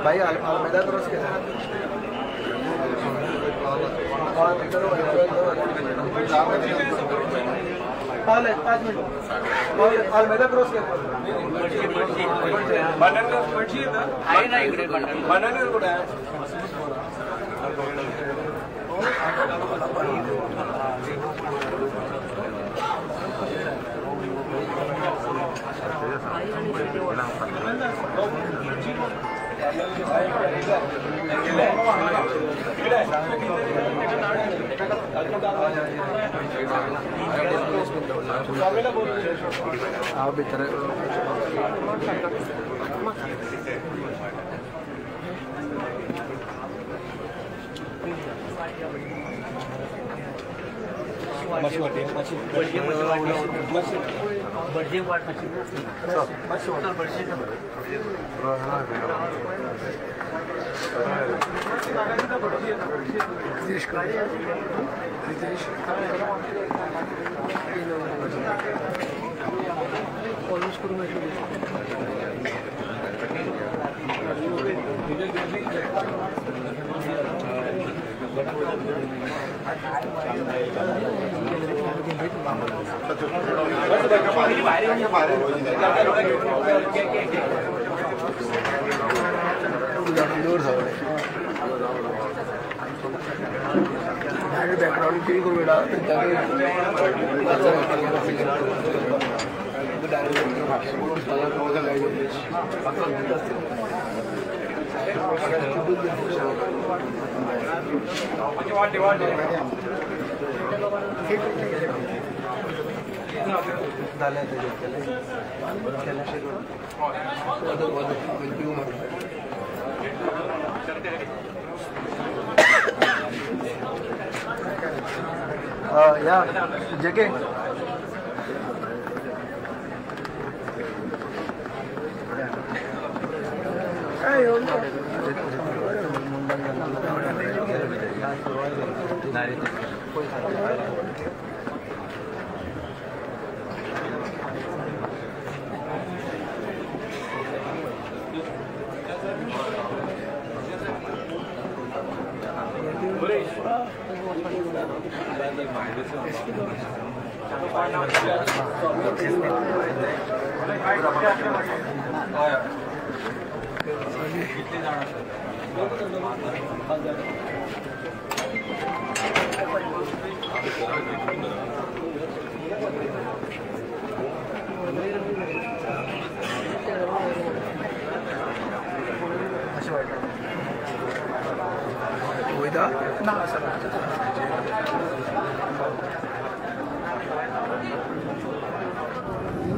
भाई अलमेदा क्रॉस के अलमेदा क्रॉस के आहे ना इकडे बनन कुठे आहे बैकग्राउंड चेंज करो बेटा या जगे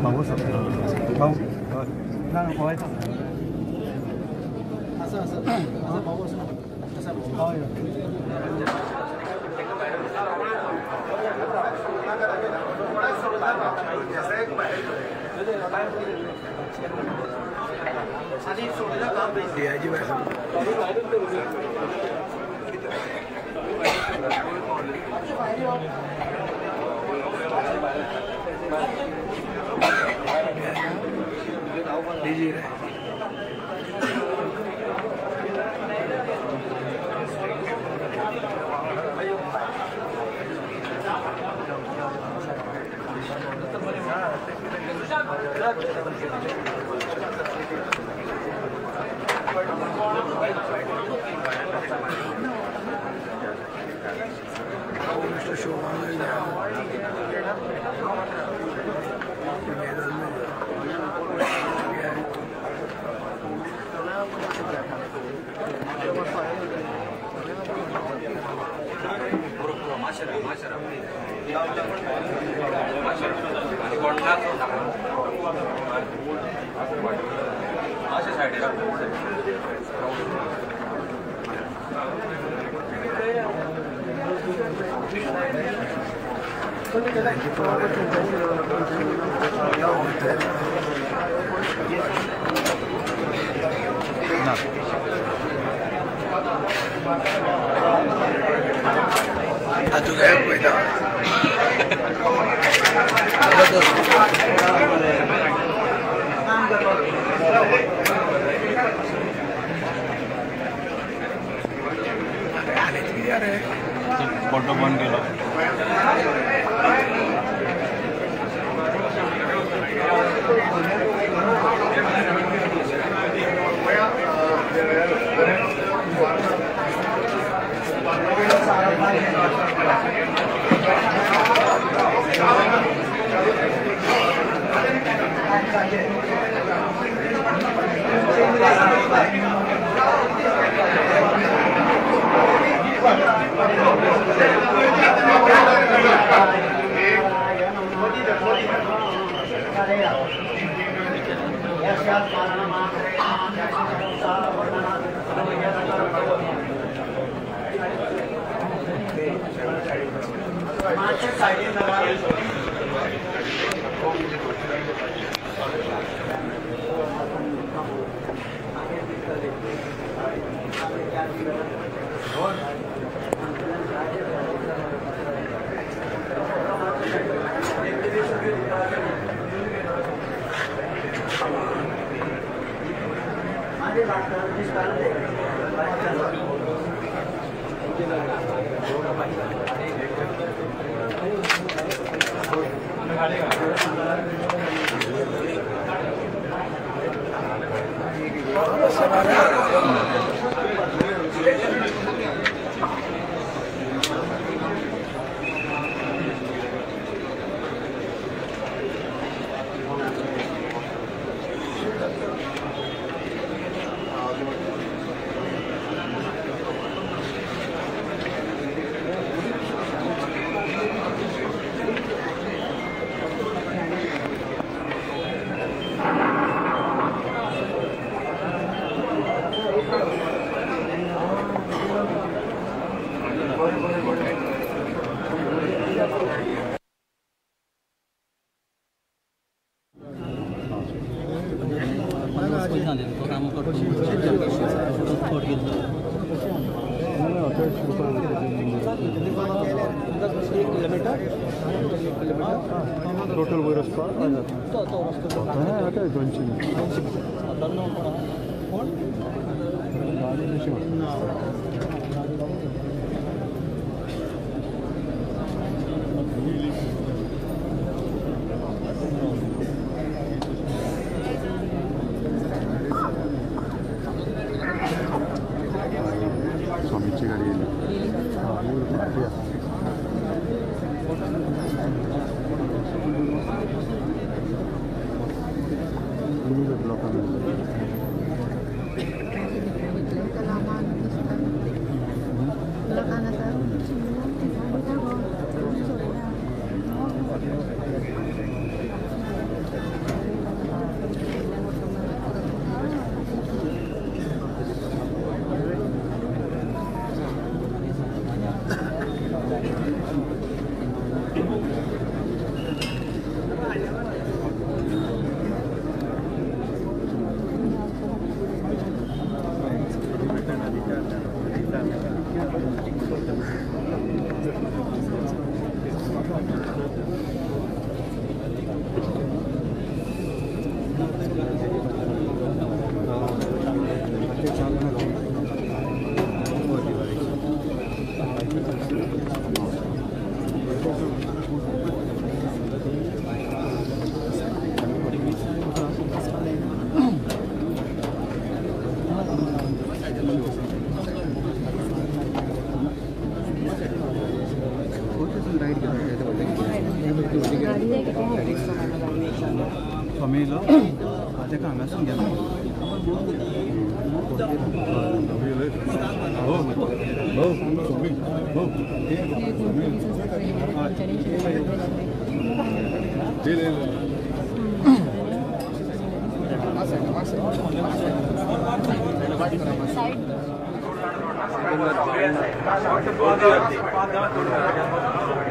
먹었어. 나는 좋아했어. 아서 먹었어. जी वैसे लीजिए फोटो बन गेलो सांगले तो काम करतो थोड घेतलं टोटल वयर रस्ता आता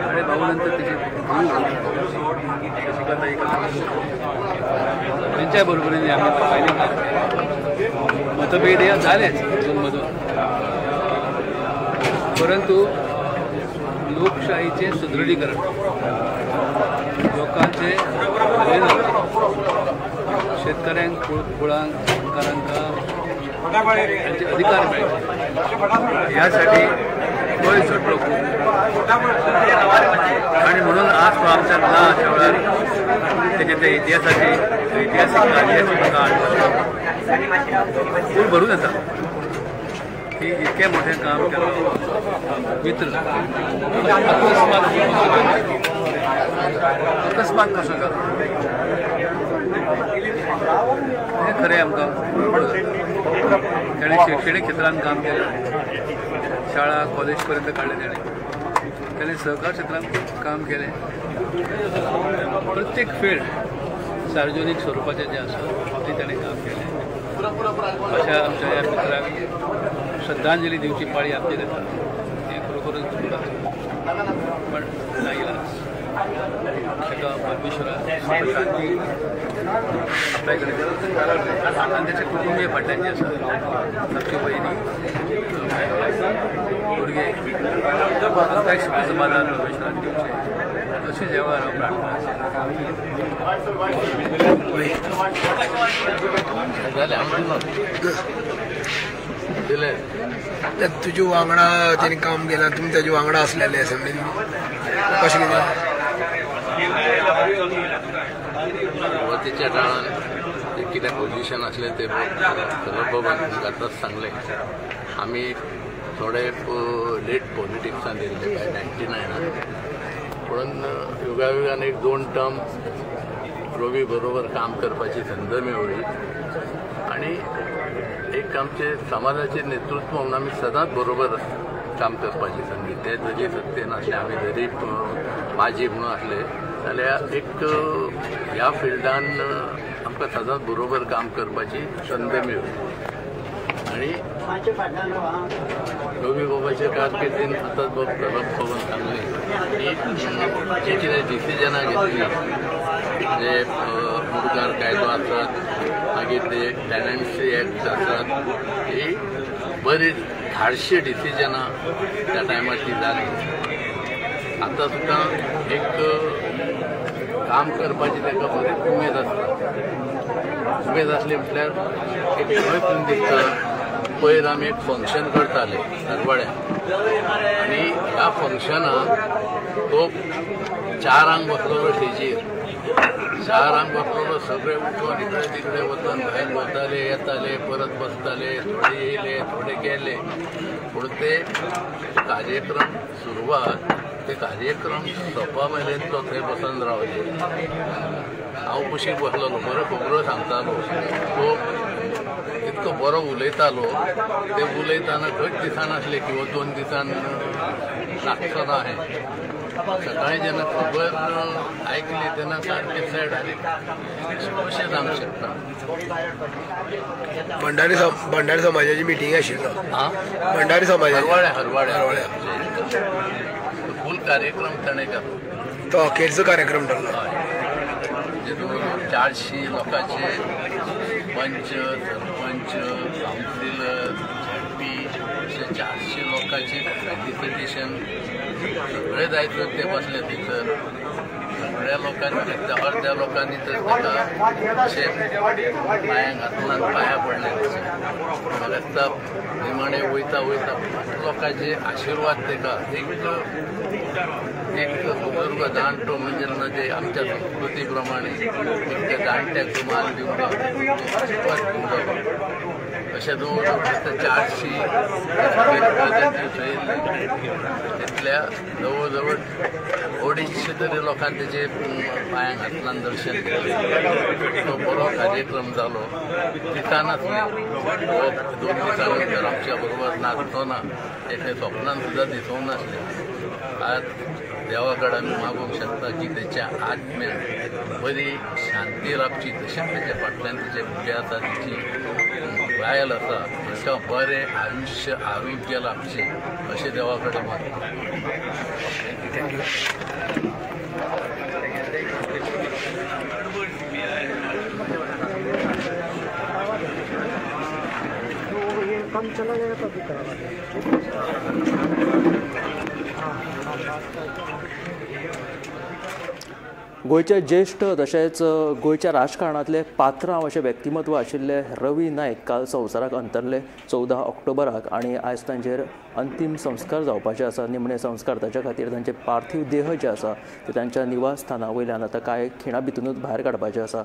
आणि भाऊनंतर त्याची त्यांच्या बरोबरीने आम्ही पाहिले मतभेद या झालेच मधून, परंतु लोकशाहीचे सुदृढीकरण, लोकांचे शेतकऱ्यांक कुळांक कामगारांका त्यांचे अधिकार मिळाले यासाठी गोय झटलो आणि म्हणून आज तो आमच्या अशा वेळार त्याच्या त्या इतिहासाची ऐतिहासिक कार्य फूल भरून येता की इतके मोठे काम केलं मित्र अकस्मात कसं केलं हे खरें आमकां ताणें शैक्षणीक क्षेत्रांत काम केलें, शाळा कॉलेज पर्यंत काडलें ताणें सहकार क्षेत्रांत काम केलें, प्रत्येक फील्ड सार्वजनीक स्वरुपाचें जें आसा ती ताणें काम केलें. अशा आमच्या ह्या मित्राक श्रद्धांजली दिवची पाळी आमची येता, हें खरोखरच दुखता पण नाइलाज. ताका परमेश्वरान शांती आपल्या कडेन आनी ताचे कुटुंबीय फाटल्यान जे आसा तांच्यो भयणी भुरगे तांकांय सुख समाधान परमेश्वरान दिवचें अशी देवार हांव प्रार्थना. तुझ्या वांगडा तेणी काम केलां, तुमी ताजे वांगडा आसलेले सगळे कशें कितें सुरुवातीच्या काळात जे कितें पोजिशन असले ते सगळं बाबान आतांच सांगलें. आमी थोडे लेट पॉलिटिक्सान येयल्ले काय 99 पूण युगायुगान एक 2 टर्म रवी बरोबर काम करपाची संद मेळ्ळी आणि एक आमचे समाजाचे नेतृत्व म्हणून आमी सदांच बरोबर काम करपाची संदी. ते जरी सत्तेन आसले, आमी जरी माजी म्हणून आसले जाल्यार एक ह्या फिल्डान आमकां सदांच बरोबर काम करपाची संद मेळ्ळी. आणि रवी बाबाच्या कारकिर्दीन आतांच पवन सांगलें की जे कितें डिसिजनां घेतली, जे मुडकार कायदो आसात, मागीर ते टॅनंसी एक्ट आसात ही बरी धाडशी डिसिजनां त्या टायमार ती जाली. आतां सुद्दां एक काम करपाची ताका बरी उमेद आसता. उमेद आसली म्हटल्यार एक खंय पूण दिसता. पयर आमी एक फंक्शन करताले हरवाड्यान आनी ह्या फंक्शनाक तो 4 बसलोलो स्टेजीर. 4 बसलोलो सगळे उठून इकडे तिकडे वचून भायर वताले येताले परत बसताले. थोडे येयले थोडे गेले पूण ते कार्यक्रम सुरवात ते कार्यक्रम सोंपा मेरेन तो थंय बसून रावले. हांव कुशीक बसलोलो बरो खबरो सांगतालो. तो इतको बरो उलयतालो. ते उलयतना खंयच दिसनासले की 2 दिसान लागचो ना हें. सकाळी जेन्ना खबर आयकली तेन्ना सारकें सॅड जालें. अशें जावंक शकता. भंडारी समाजाची मिटींग आशिल्लो. भंडारी समाजाची हरवाड्या फूल कार्यक्रम ताणें केलो. तो अखेरचो कार्यक्रम जाल्लो. तितून 400 लोकांचे पंच सरपंच कावन्सिलर झेडपी अशे 400 लोकांचे फेलिसिटेशन सगळे जायते ते बसले थंयसर. सगळ्या लोकांनी अर्द्या लोकांनी तर ताका अशे पांयांक घातून पांयां पडले. म्हाका दिसता निमाणे वयता लोकांचे आशिर्वाद ताका एक बुजुर्ग जाणटो म्हणजे जेन्ना ते आमच्या संस्कृती प्रमाणे त्या जाणट्याक मान दिवंक आशिर्वाद दिवंक अशें दवरून 400 तितल्या जवळ जवळ 250 तरी लोकांनी तेजे पांयांक घातल्यान दर्शन केलें. तो बरो कार्यक्रम जालो. दिसानाच 2 दिसां नंतर आमच्या बरोबर नाचतो ना एका स्वप्नान सुद्दां दिसूंक नासलें. आज देवा कडेन आमी मागूंक शकता की तेच्या आत्म्याक बरी शांती लाभची. तशेंच तेच्या फाटल्यान तेजे भुरगे आसा तेची बायल आसा तांकां बरें आयुश्य आरोग्य लाभचें अशें देवा कडेन मागता. गोयचे ज्येष्ठ तशेंच गोयच्या राजकारणांतले पात्रांव अशें व्यक्तिमत्व आशिल्ले रवी नायक काल संवसाराक अंतरले 14 ऑक्टोबराक आनी आयज तांचेर अंतीम संस्कार जावपाचे आसा. निमणे संस्कार ताचे खातीर तांचे पार्थीव देह जे आसा ते तांच्या निवासस्थाना वयल्यान आतां कांय खिणा भितरूनच भायर काडपाचे आसा.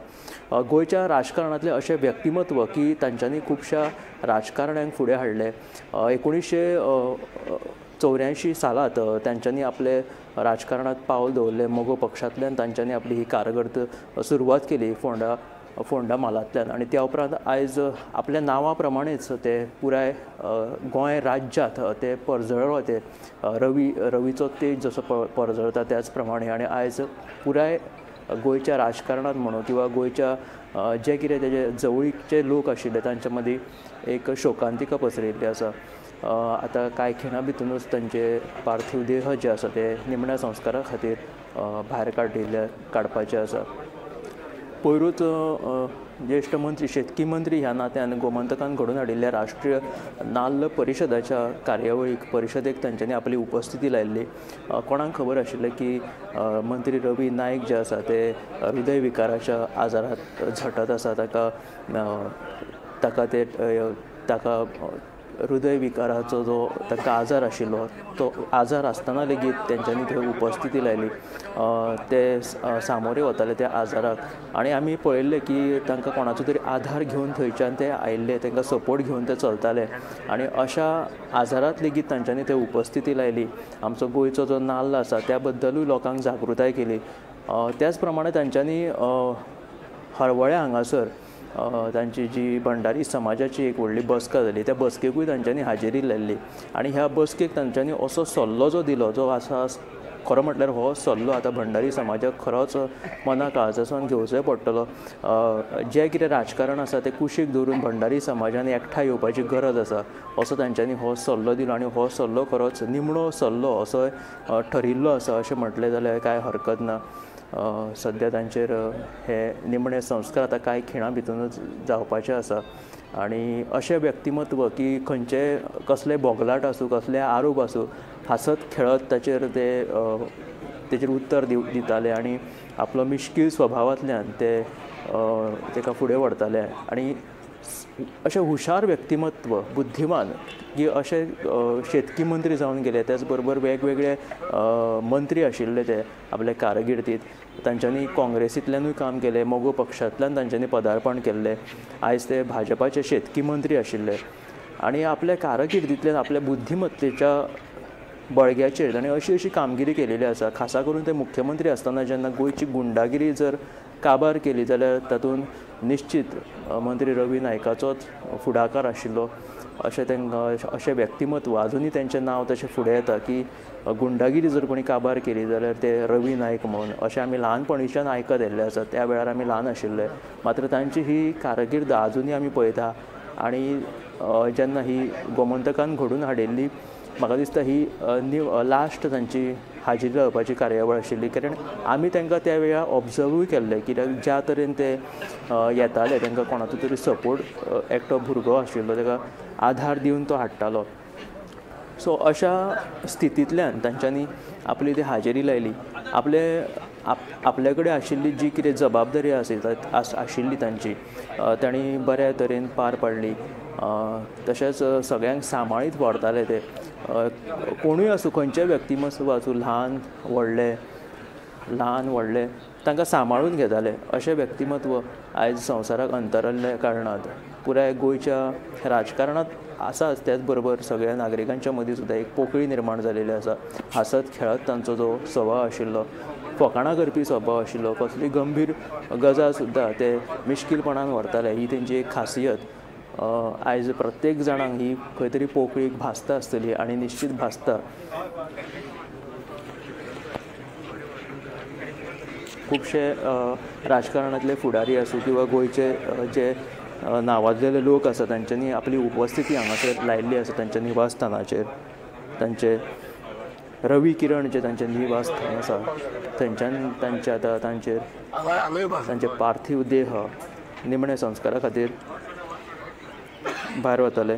गोयच्या राजकारणांतले अशें व्यक्तिमत्व की तांच्यांनी खुबश्या राजकारण्यांक फुडें हाडले. 1984 सालांत तांच्यांनी आपले राजकारणांत पावल दवरलें. मोगो पक्षांतल्यान तांच्यांनी आपली ही कारगर्द सुरवात केली फोंडा म्हालांतल्यान आनी त्या उपरांत आयज आपल्या नांवा प्रमाणेच ते पुराय गोंय राज्यांत ते परजळ्ळो. ते रवीचो तेज जसो परजळटा त्याच प्रमाणे आनी आयज पुराय गोंयच्या राजकारणांत म्हणूं किंवा गोंयच्या जे कितें तेजे जवळीकचे लोक आशिल्ले तांच्या मदीं एक शोकांतिका पसरिल्ली आसा. आतां कांय खिणा भितरूनच तांचे पार्थीव देह जे आसा ते निमण्या संस्कारा खातीर भायर काडपाचे आसा. पयरूच ज्येश्ठ मंत्री शेतकी मंत्री ह्या नात्यान गोमंतकान घडोवन हाडिल्ल्या राष्ट्रीय नाल्ल परिशदाच्या परिशदेक तांच्यांनी आपली उपस्थिती लायिल्ली. कोणाक खबर आशिल्लें की मंत्री रवी नायक जे आसा ते हृदय विकाराच्या आजारांत झटत आसा. ताका हृदय विकाराचो जो ताका आजार आशिल्लो तो आजार आसतना लेगीत तेंच्यांनी थंय उपस्थिती लायली. ते सामोरे वताले त्या आजाराक आनी आमी पळयल्लें की तांकां कोणाचो तरी आधार घेवन थंयच्यान ते आयिल्ले. तांकां सपोर्ट घेवन ते चलताले आनी अशा आजारांत लेगीत तांच्यांनी थंय उपस्थिती लायली. आमचो गोंयचो जो नाल्ल आसा त्या बद्दलूय लोकांक जागृताय केली. त्याच प्रमाणे तांच्यांनी हरवळ्या हांगासर तांची जी भंडारी समाजाची एक व्हडली बसका जाली त्या बसकेकूय तांच्यांनी हाजेरी लायिल्ली आनी ह्या बसकेक तांच्यांनी असो सल्लो जो दिलो जो आसा खरो म्हटल्यार हो सल्लो आतां भंडारी समाजाक खरोच मना काळजासावन घेवचोय पडटलो. जें कितें राजकारण आसा तें कुशीक धरून भंडारी समाजान एकठांय येवपाची गरज आसा असो तांच्यांनी हो सल्लो दिलो आनी हो सल्लो खरोच निमणो सल्लो असो ठरिल्लो आसा अशें म्हटलें जाल्यार कांय हरकत ना. सध्या तांचेर हे निमणे संस्कार आतां कांय खिणां भितरूच जावपाचे आसा आनी अशें व्यक्तिमत्व की खंयचे कसले बोगलाट आसूं कसले आरोप आसूं हांसत खेळत ताचेर तेचेर उत्तर दिताले आनी आपलो मिश्कील स्वभावांतल्यान तेका फुडें व्हरताले आनी अशें हुशार व्यक्तिमत्व बुद्धिमान की अशे शेतकी मंत्री जावन गेले त्याच बरोबर वेगवेगळे मंत्री आशिल्ले ते आपले कारकिर्दीत तांच्यांनी काँग्रेसींतल्यानूय काम केलें मोगो पक्षांतल्यान तांच्यांनी पदार्पण केल्लें आयज ते भाजपाचे शेतकी मंत्री आशिल्ले आनी आपल्या कारकिर्दींतल्यान आपल्या बुद्धिमत्तेच्या बळग्याचेर ताणें अशी कामगिरी केलेली आसा खासा करून ते मुख्यमंत्री आसतना जेन्ना गोंयची गुंडागिरी जर काबार केली जाल्यार तातूंत निश्चित मंत्री रवी नायकाचोच फुडाकार आशिल्लो अशें तांकां अशें व्यक्तिमत्व आजुनूय तेंचें नांव तशें फुडें येता की गुंडागिरी जर कोणी काबार केली जाल्यार ते रवी नायक म्हणून अशें आमी ल्हानपणीच्यान आयकत येयल्ले आसा त्या वेळार आमी ल्हान आशिल्ले मात्र तांची ही कारकिर्द आजुनूय आमी पळयता आनी जेन्ना ही गोमंतकान घडोवन हाडिल्ली म्हाका दिसता ही लास्ट तांची हाजीर रावपाची कार्यावळ आशिल्ली कारण आमी तांकां त्या वेळार ऑब्जर्वूय केल्लें कित्याक ज्या तरेन ते येताले तांकां कोणाचो तरी सपोर्ट एकटो भुरगो आशिल्लो ताका आधार दिवन तो हाडटालो सो अशा स्थितींतल्यान तांच्यांनी आपली ती हाजेरी लायली आपले कडेन आशिल्ली जी कितें जबाबदारी आशिल्ली तांची तांणी बऱ्या तरेन पार पाडली तशेंच सगळ्यांक सांबाळीत व्हरताले ते कोणूय आसूं खंयचेय व्यक्तिमत्व आसूं ल्हान व्हडले तांकां सांबाळून घेताले अशें व्यक्तिमत्व आयज संवसाराक अंतरल्ल्या कारणांत पुराय गोंयच्या राजकारणांत आसाच त्याच बरोबर सगळ्या नागरिकांच्या मदीं सुद्दां एक पोकळी निर्माण जालेली आसा हांसत खेळत तांचो जो स्वभाव आशिल्लो फकाणां करपी स्वभाव आशिल्लो कसली गंभीर गजाल सुद्दां ते मिश्कीलपणान व्हरताले ही तेंची एक खासियत आयज प्रत्येक जाणांक ही खंय तरी पोकळीक भासता आसतली आनी निश्चित भासता खुबशे राजकारणांतले फुडारी आसूं किंवा गोंयचे जे नांवाजलेले लोक आसा तांच्यांनी आपली उपस्थिती हांगासर लायिल्ली आसा तांच्या निवासस्थानाचेर तांचे रवी किरण जे तांचें निवासस्थान आसा थंयच्यान तांचे आतां तांचे पार्थीव देह निमणे संस्कारा खातीर भायर वतले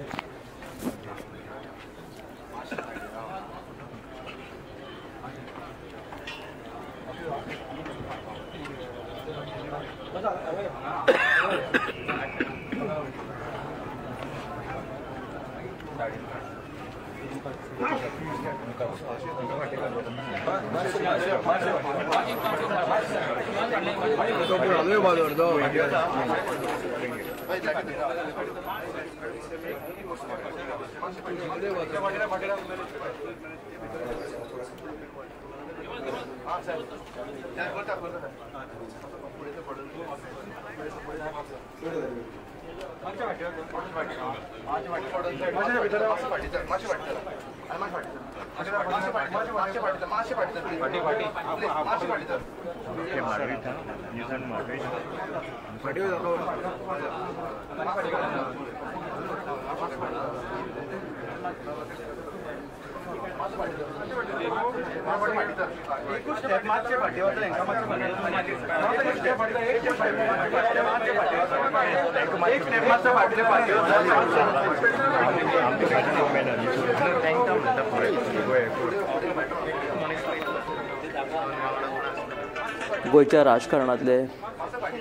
गोंयच्या राजकारणांतले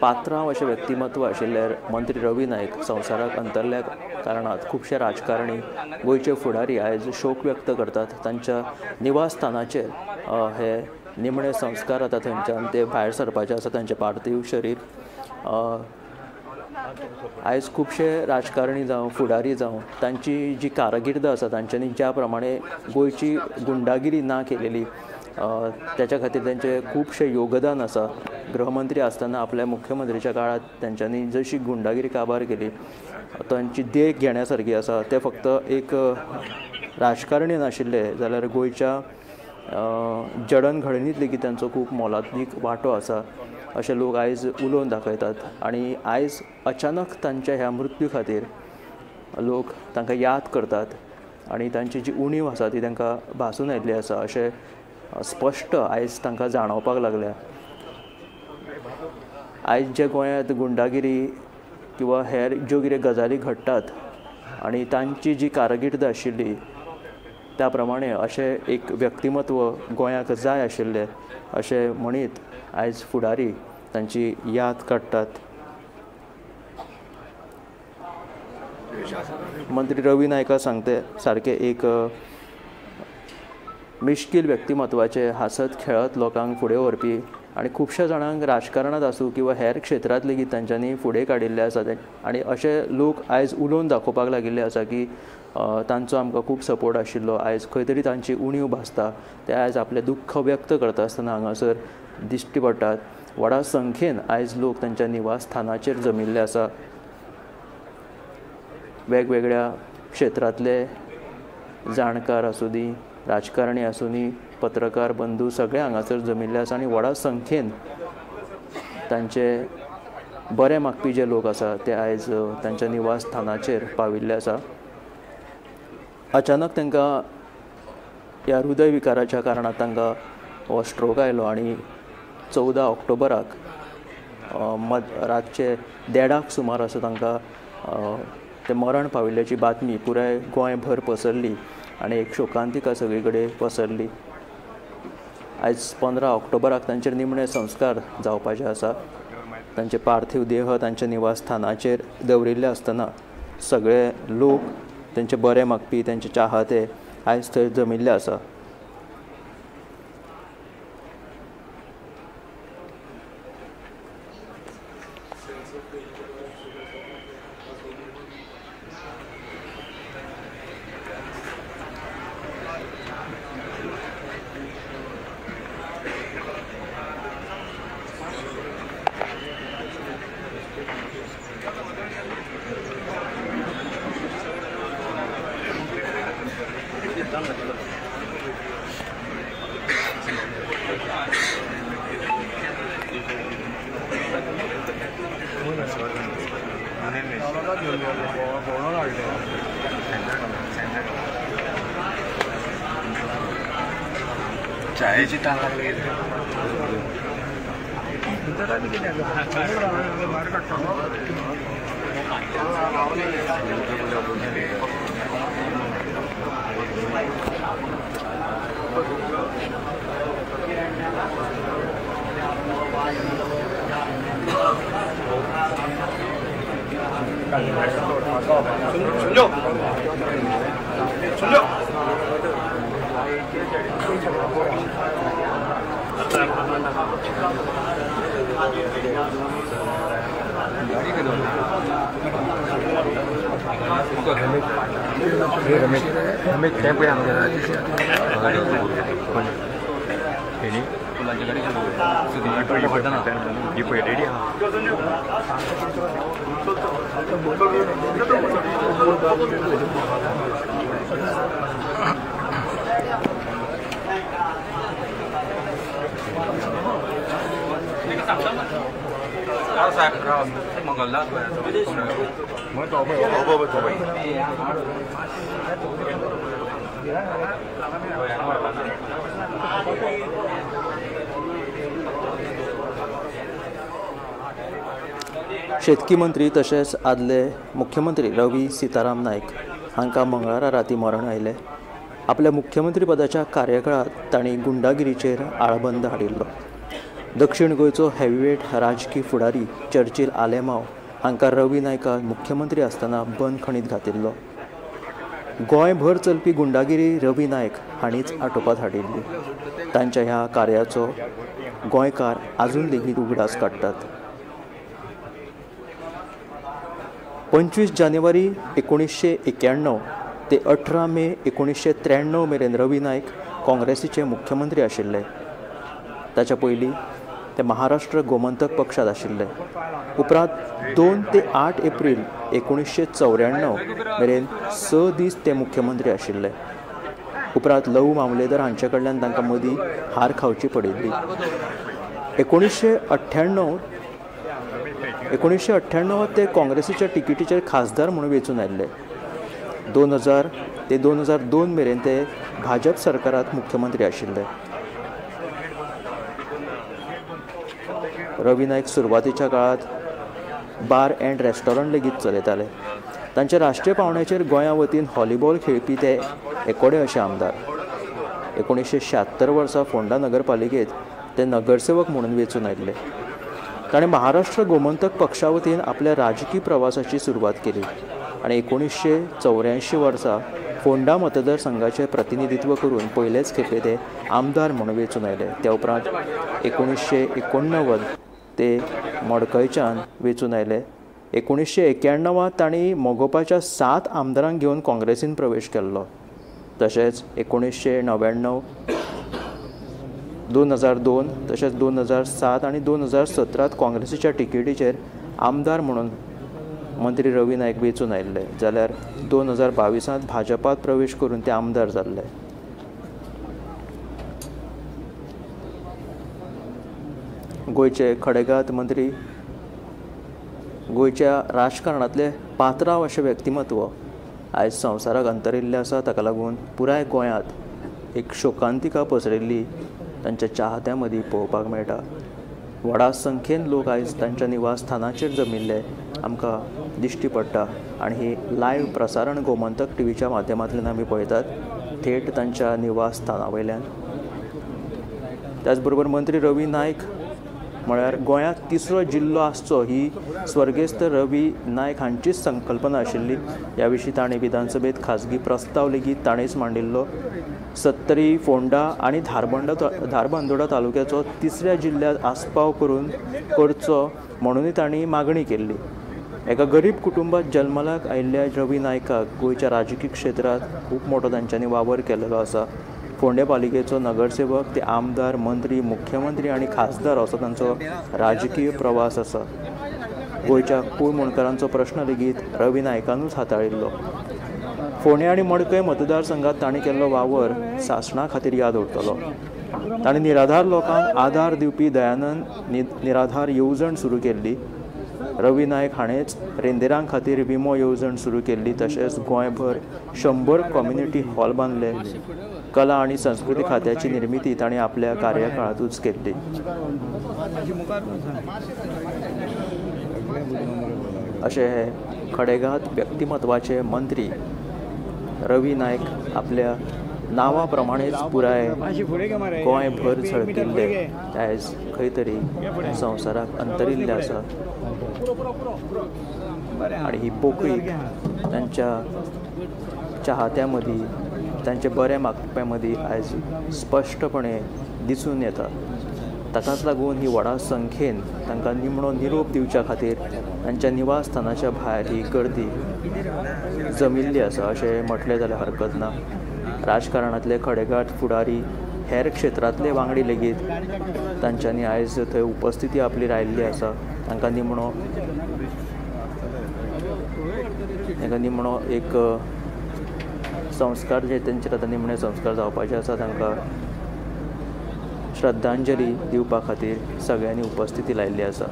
पात्रांव अशें व्यक्तिमत्व आशिल्ले मंत्री रवी नायक संवसाराक अंतरल्या कारणांत खुबशे राजकारणी गोंयचे फुडारी आयज शोक व्यक्त करतात तांच्या निवासस्थानाचेर हे निमणे संस्कार आतां थंयच्यान ते भायर सरपाचे आसा तांचें पार्थीव शरीर आयज खुबशे राजकारणी जावं फुडारी जावं तांची जी कारकिर्द आसा तांच्यांनी ज्या प्रमाणे गोंयची गुंडागिरी ना केलेली त्याच्या खातीर तेंचें खुबशें योगदान आसा गृहमंत्री आसतना आपल्या मुख्यमंत्रीच्या काळात तेंच्यांनी जशी गुंडागिरी काबार केली तांची देख घेण्यासारकी आसा ते फक्त एक राजकारणी नाशिल्ले जाल्यार गोंयच्या जडणघडणींत लेगीत तांचो खूब मोलादीक वांटो आसा अशे लोक आयज उलोवन दाखयतात आनी आयज अचानक तांच्या ह्या मृत्यू खातीर लोक तांकां याद करतात आनी तांची जी उणीव आसा ती तांकां भासून आयिल्ली आसा अशें स्पश्ट आयज तांकां जाणवपाक लागल्या आयज जे गोंयांत गुंडागिरी किंवा हेर ज्यो कितें गजाली घडटात आनी तांची जी कारकिर्द आशिल्ली त्या प्रमाणे अशें एक व्यक्तिमत्व गोंयाक जाय आशिल्लें अशें म्हणीत आयज फुडारी तांची याद काडटात. मंत्री रवी नायका सांगते सारके एक मिश्कील व्यक्तिमत्वाचे हासत खेळत लोकांक फुडें व्हरपी आनी खुबश्या जाणांक राजकारणांत आसूं किंवा हेर क्षेत्रांत लेगीत तांच्यांनी फुडें काडिल्ले आसा आनी अशे लोक आयज उलोवन दाखोवपाक लागिल्ले आसा की तांचो आमकां खूब सपोर्ट आशिल्लो. आयज खंय तरी तांची उणीव भासता ते आयज आपलें दुख्ख व्यक्त करता आसतना हांगासर दिश्टी पडटात. व्हडा संख्येन आयज लोक तांच्या निवास स्थानाचेर जमिल्ले आसा. वेगवेगळ्या क्षेत्रांतले जाणकार आसूं दी राजकारणी आसूं दी पत्रकार बंधू सगळे हांगासर जमिल्ले आसा आनी व्हडा संख्येन तांचे बरे मागपी जे लोक आसा ते आयज तांच्या निवास स्थानाचेर पाविल्ले आसा. अचानक तांकां ह्या हृदय विकाराच्या कारणान तांकां हो स्ट्रोक आयलो आनी 14 ऑक्टोबराक रातचे 1:30 सुमार असो तांकां ते मरण पाविल्ल्याची बातमी पुराय गोंयभर पसरली आनी एक शोकांतिका सगळे कडेन पसरली. आयज 15 ऑक्टोबराक तांचेर निमणे संस्कार जावपाचे आसा. तांचे पार्थीव देह तांच्या निवास स्थानाचेर दवरिल्ले आसतना सगळे लोक तांचे बरे मागपी तांचे चाहते आयज थंय जमिल्ले आसा. चायेची टांग लागली Kami tempo yang ini pulang juga di sudah di ready शेतकी मंत्री तशेंच आदले मुख्यमंत्री रवी सीताराम नायक हांकां मंगळारा राती मरण आयलें. आपल्या मुख्यमंत्री पदाच्या कार्यकाळांत तांणी गुंडागिरीचेर आळबंद हाडिल्लो. दक्षिण गोंयचो हेवीवेट राजकी फुडारी चर्चिल आलेमांव हांकां रवी नायकान मुख्यमंत्री आसतना बंदखणींत घातिल्लो. गोंयभर चलपी गुंडागिरी रवी नायक हांणीच आटोपांत हाडिल्ली. तांच्या ह्या कार्याचो गोंयकार आजून लेगीत उगडास काडटात. 25 जानेवारी 1991 ते 18 मे 1993 मेरेन रवी नायक काँग्रेसीचे मुख्यमंत्री आशिल्ले. ताच्या पयलीं ते महाराष्ट्र गोमंतक पक्षांत आशिल्ले. उपरांत 2 ते 8 एप्रील 1994 मेरेन 6 दीस ते मुख्यमंत्री आशिल्ले. उपरांत लव मामलेदार हांचे कडल्यान तांकां मदीं हार खावची पडिल्ली. 1998 ते काँग्रेसीच्या तिकिटीचेर खासदार म्हणून वेंचून आयिल्ले. 2000 ते 2002 मेरेन ते भाजप सरकारांत मुख्यमंत्री आशिल्ले. रवी नाईक सुरवातीच्या काळात बार अँड रेस्टॉरंट लेगीत चलयताले. तांच्या राष्ट्रीय पावंड्याचेर गोंया वतीन व्हॉलीबॉल खेळपी ते एकोडे अशे आमदार. 1976 वर्सा फोंडा नगरपालिकेत ते नगरसेवक म्हणून वेंचून आयिल्ले. ताणें महाराष्ट्र गोमंतक पक्षा वतीन आपल्या राजकीय प्रवासाची सुरवात केली आनी 1984 वर्सा फोंडा मतदारसंघाचें प्रतिनिधित्व करून पयलेच खेपे ते आमदार म्हणून वेंचून आयले. त्या उपरांत 1989 ते मडकयच्यान वेंचून आयले. 1991 तांणी मोगोपाच्या 7 आमदारांक घेवन काँग्रेसीन प्रवेश केल्लो. तशेंच 1999, 2002 तशेंच 2007 आनी 2017 काँग्रेसीच्या तिकेटीचेर आमदार म्हणून मंत्री रवी नाईक वेंचून आयिल्ले. जाल्यार 2022 भाजपात प्रवेश करून ते आमदार जाल्ले. गोंयचे खडेगांत मंत्री गोंयच्या राजकारणांतले पात्रांव अशें व्यक्तिमत्व आयज संवसाराक अंतरिल्ले आसा. ताका लागून पुराय गोंयांत एक शोकांतिका पसरिल्ली तांच्या चाहत्यां मदीं पळोवपाक मेळटा. व्हडा संख्येन लोक आयज तांच्या निवासस्थानाचेर जमिल्ले आमकां दिश्टी पडटा आनी ही लायव्ह प्रसारण गोमंतक टीव्हीच्या माध्यमांतल्यान आमी पळयतात थेट तांच्या निवासस्थाना वयल्यान. त्याच बरोबर मंत्री रवी नाईक म्हळ्यार गोंयांत तिसरो जिल्लो आसचो ही स्वर्गेस्त रवी नाईक हांचीच संकल्पना आशिल्ली. ह्या विशीं ताणें विधानसभेत खाजगी प्रस्ताव लेगीत ताणेंच मांडिल्लो. सत्तरी, फोंडा आनी धारबांदोडा तालुक्याचो तिसऱ्या जिल्ल्यांत आस्पाव करचो म्हणूनय तांणी मागणी केल्ली. एका गरीब कुटुंबात जल्माक आयिल्ल्या रवी नायकाक गोंयच्या राजकीय क्षेत्रांत खूब मोठो तांच्यांनी वावर केल्लो आसा. फोंडे पालिकेचो नगरसेवक ते आमदार, मंत्री, मुख्यमंत्री आनी खासदार असो तांचो राजकीय प्रवास आसा. गोंयच्या कूळ मुणकारांचो प्रश्न लेगीत रवी नायकानूच हाताळिल्लो. फोंडे आनी मडकय मतदारसंघात ताणें केल्लो वावर सासणा खातीर याद उरतलो. ताणें निराधार लोकांक आदार दिवपी दयानंद निराधार येवजण सुरू केल्ली. रवी नायक हाणेंच रेंदेरां खातीर विमो येवजण सुरू केल्ली. तशेंच गोंयभर 100 कम्युनिटी हॉल बांदले. कला आनी संस्कृती खात्याची निर्मिती ताणें आपल्या कार्यकाळांतूच केल्ली. अशें हे खडेगांत व्यक्तिमत्वाचे मंत्री रवी नायक आपल्या नांवा प्रमाणेच पुराय गोंयभर झळकिल्ले आयज खंय तरी संवसाराक अंतरिल्ले आसा. आनी ही पोकळीक तांच्या चाहत्यां मदीं, तांचे बरे मागप्यां मदीं आयज स्पश्टपणे दिसून येता. ताकाच लागून ही व्हडा संख्येन तांकां निमणो निरोप दिवच्या खातीर तांच्या निवासस्थानाच्या भायर ही गर्दी जमिल्ली आसा अशें म्हटलें जाल्यार हरकत ना. राजकारणांतले खडेगांठ फुडारी, हेर क्षेत्रांतले वांगडी लेगीत तांच्यांनी आयज थंय उपस्थिती आपली रायिल्ली आसा. तांकां निमणो एक संस्कार जे तांचेर आतां निमणे संस्कार जावपाचे आसा तांकां श्रद्धांजली दिवपा खातीर सगळ्यांनी उपस्थिती लायिल्ली आसा.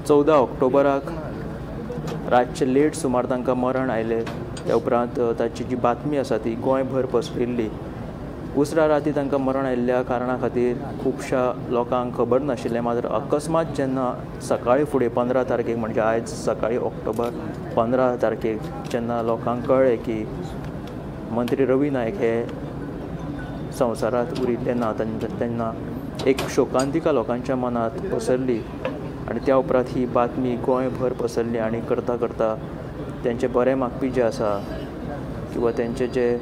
चौदा ऑक्टोबराक रातचे लेट सुमार तांकां मरण आयलें. त्या उपरांत ताची जी बातमी आसा ती गोंयभर पसरिल्ली. उसरा राती तांकां मरण आयिल्ल्या कारणा खातीर खुबश्या लोकांक खबर नाशिल्लें. मात्र अकस्मात जेन्ना सकाळीं फुडें 15 तारखेक म्हणजे आयज सकाळीं ऑक्टोबर 15 तारखेक जेन्ना लोकांक कळ्ळें की मंत्री रवी नायक हे संवसारांत उरिल्ले ना तेन्ना एक शोकांतिका लोकांच्या मनांत पसरली. आनी त्या उपरांत ही बातमी गोंयभर पसरली आनी करता करता तेंचे बरे मागपी जे आसा किंवा तेंचे जे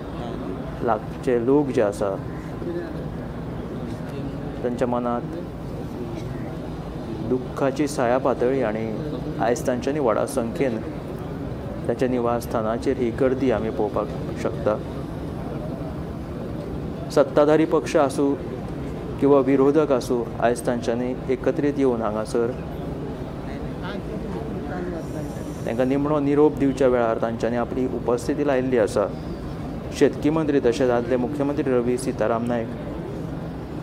लागचे लोक जे आसा तांच्या मनांत दुख्खाची साया पातळी आनी आयज तांच्यांनी व्हडा संख्येन तांच्या निवासस्थानाचेर ही गर्दी आमी पळोवपाक शकता. सत्ताधारी पक्ष आसूं किंवा विरोधक आसूं आयज तांच्यांनी एकत्रीत येवन हांगासर तांकां निमणो निरोप दिवच्या वेळार तांच्यांनी आपली उपस्थिती लायिल्ली आसा. शेतकी मंत्री तशेंच आदले मुख्यमंत्री रवी सीताराम नायक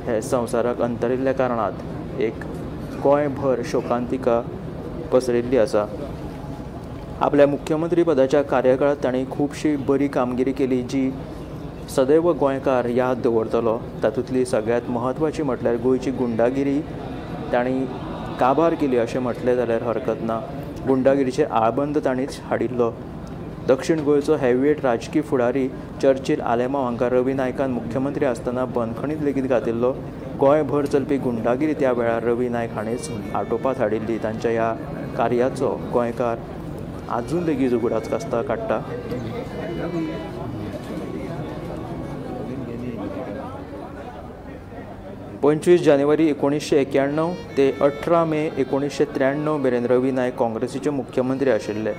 हे संवसाराक अंतरिल्ल्या कारणांत एक गोंयभर शोकांतिका पसरिल्ली आसा. आपल्या मुख्यमंत्री पदाच्या कार्यकाळात तांणी खुबशी बरी कामगिरी केली जी सदैव गोंयकार याद दवरतलो. तातूंतली सगळ्यांत म्हत्वाची म्हटल्यार गोंयची गुंडागिरी तांणी काबार केली अशें म्हटलें जाल्यार हरकत ना. गुंडागिरीचेर आळबंद तांणीच हाडिल्लो. दक्षिण गोंयचो हेवीवेट राजकीय फुडारी चर्चिल आलेमांव हांकां रवी नायकान मुख्यमंत्री आसतना बंदखणींत लेगीत घातिल्लो. गोंयभर चलपी गुंडागिरी त्या वेळार रवी नायक हाणीच आटोपांत हाडिल्ली. तांच्या ह्या कार्याचो गोंयकार आजून लेगीत उगडास काडटा. पंचवीस जानेवारी 1991 ते 18 मे 1993 मेरेन रवी नायक काँग्रेसीचे मुख्यमंत्री आशिल्ले.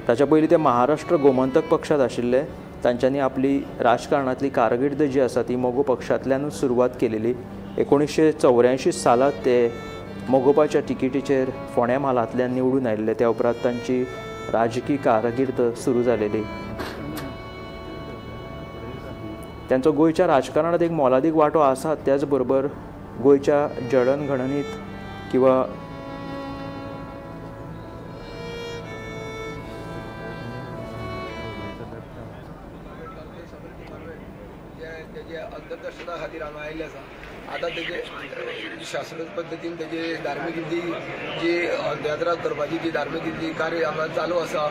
ताच्या पयलीं ते महाराष्ट्र गोमंतक पक्षांत आशिल्ले. तांच्यांनी आपली राजकारणांतली कारकीर्द जी आसा ती मोगो पक्षांतल्यानूच सुरवात केलेली. 1984 सालांत ते मोगोपाच्या तिकेटीचेर फोंड्या म्हालांतल्यान निवडून आयिल्ले. त्या उपरांत तांची राजकीय कारकीर्द सुरू जालेली. त्यांचो गोंयच्या राजकारणांत एक मोलादीक वांटो आसा. त्याच बरोबर गोंयच्या जडणघडणीत किंवा अंतर्दर्शना खातीर हांगा आयिल्ले आसा. आतां तेजे शास्त्रोक्त पद्दतीन तेजे धार्मीक जी अंत्ययात्रा करपाची जी धार्मीक कार्य हांगा चालू आसा.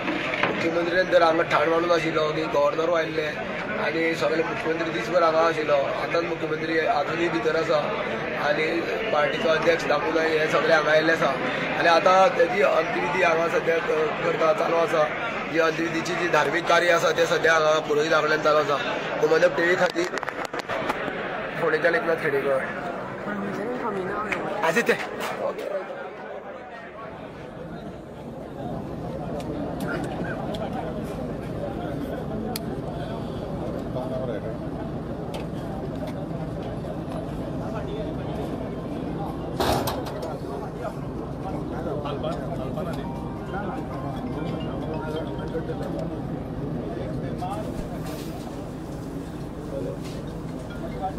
मुख्यमंत्र्यान तर हांगा ठाण मांडून आशिल्लो की गव्हर्नरू आयिल्ले आनी सगळे मुख्यमंत्री दिसभर हांगा आशिल्लो. आतांच मुख्यमंत्री आजुनूय भितर आसा आनी पार्टीचो अध्यक्ष दामू नायक हे सगळे हांगा आयिल्ले आसा. आनी आतां तेजी अंत्यविधी हांगा सद्याक करता चालू आसा. जी अंत्यविधीची जी धार्मीक कार्य आसा ते सद्या हांगा पुरोहिता कडल्यान चालू आसा. गोमंतक टीव्ही खातीर फोंडेच्यान एकनाथ खेडेकर. आदित्य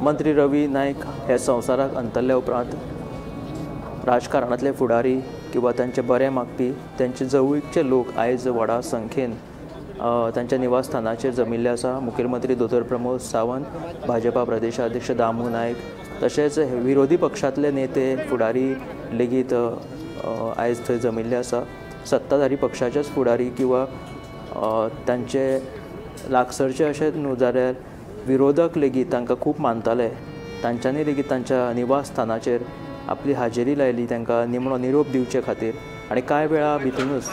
मंत्री रवी नायक हे संवसाराक अंतरल्या उपरांत राजकारणांतले फुडारी किंवा तांचे बरे मागपी तांचे जवळचे लोक आयज व्हडा संख्येन तांच्या निवासस्थानाचेर जमिल्ले आसा. मुखेलमंत्री दोतोर प्रमोद सावंत, भाजपा प्रदेशाध्यक्ष दामू नायक तशेंच विरोधी पक्षांतले नेते फुडारी लेगीत आयज थंय जमिल्ले आसा. सत्ताधारी पक्षाचेच फुडारी किंवा तांचे लागसरचे अशें न्हू जाल्यार विरोधक लेगीत तांकां खूब मानताले. तांच्यांनी लेगीत तांच्या निवासस्थानाचेर आपली हाजेरी लायली तांकां निमणो निरोप दिवचे खातीर. आनी कांय वेळा भितरूनच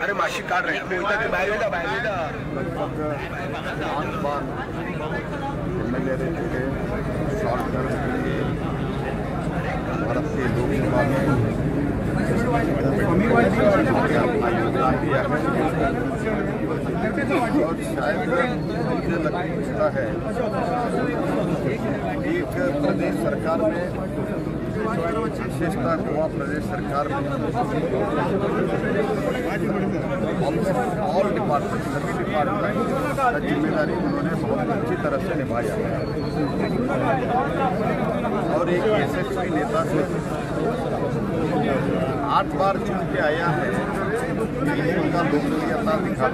अरे माशी काढ रे बाहेर येता बाहेर येता. भारत के लोकसभा में और शायद मुझे लगता है एक प्रदेश सरकार में विशेषता गोवा प्रदेश सरकार में ऑल डिपार्टमेंट सभी डिपार्टमेंट का जिम्मेदारी उन्होंने बहुत अच्छी तरह से निभाया और एक यशस्वी नेता से 8 बार चुन के आया है. उनका लोकप्रियता दिखा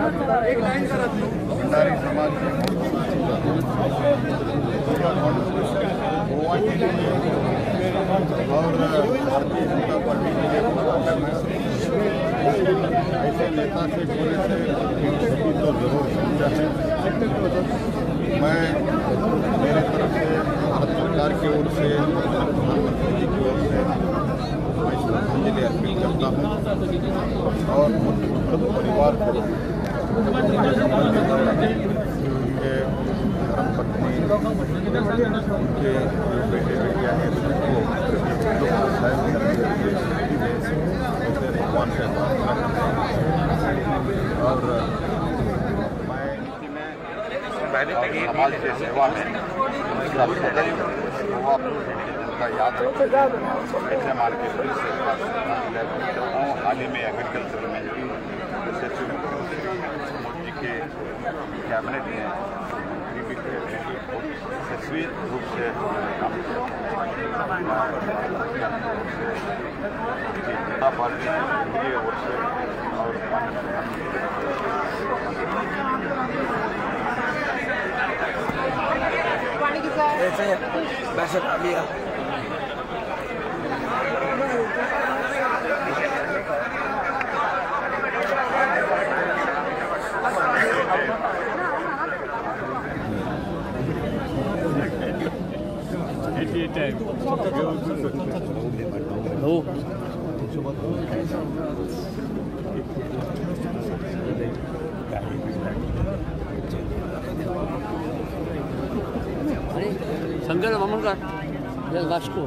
भंडारी समाज में गोवा के लिए और भारतीय जनता पार्टी के लिए ऐसे नेता से पूरे से तो जरूर समझा है. मैं मेरे तरफ से भारत सरकार की ओर से प्रधानमंत्री जी की ओर से मैं श्रद्धांजलि अर्पित करता हूँ और परिवार को उनके धर्मपत्नी उनके बेटे बेटियाँ हैं भगवान से और समाज की सेवा में उसका सदैव गोवा जनता याद रखता ऐसे मान के फिर से हाल ही में एग्रीकल्चर मंत्री के कैबिनेट में यशस्वी रूप से काम किया जनता पार्टी की ओर से और संघाला मामून का लास्को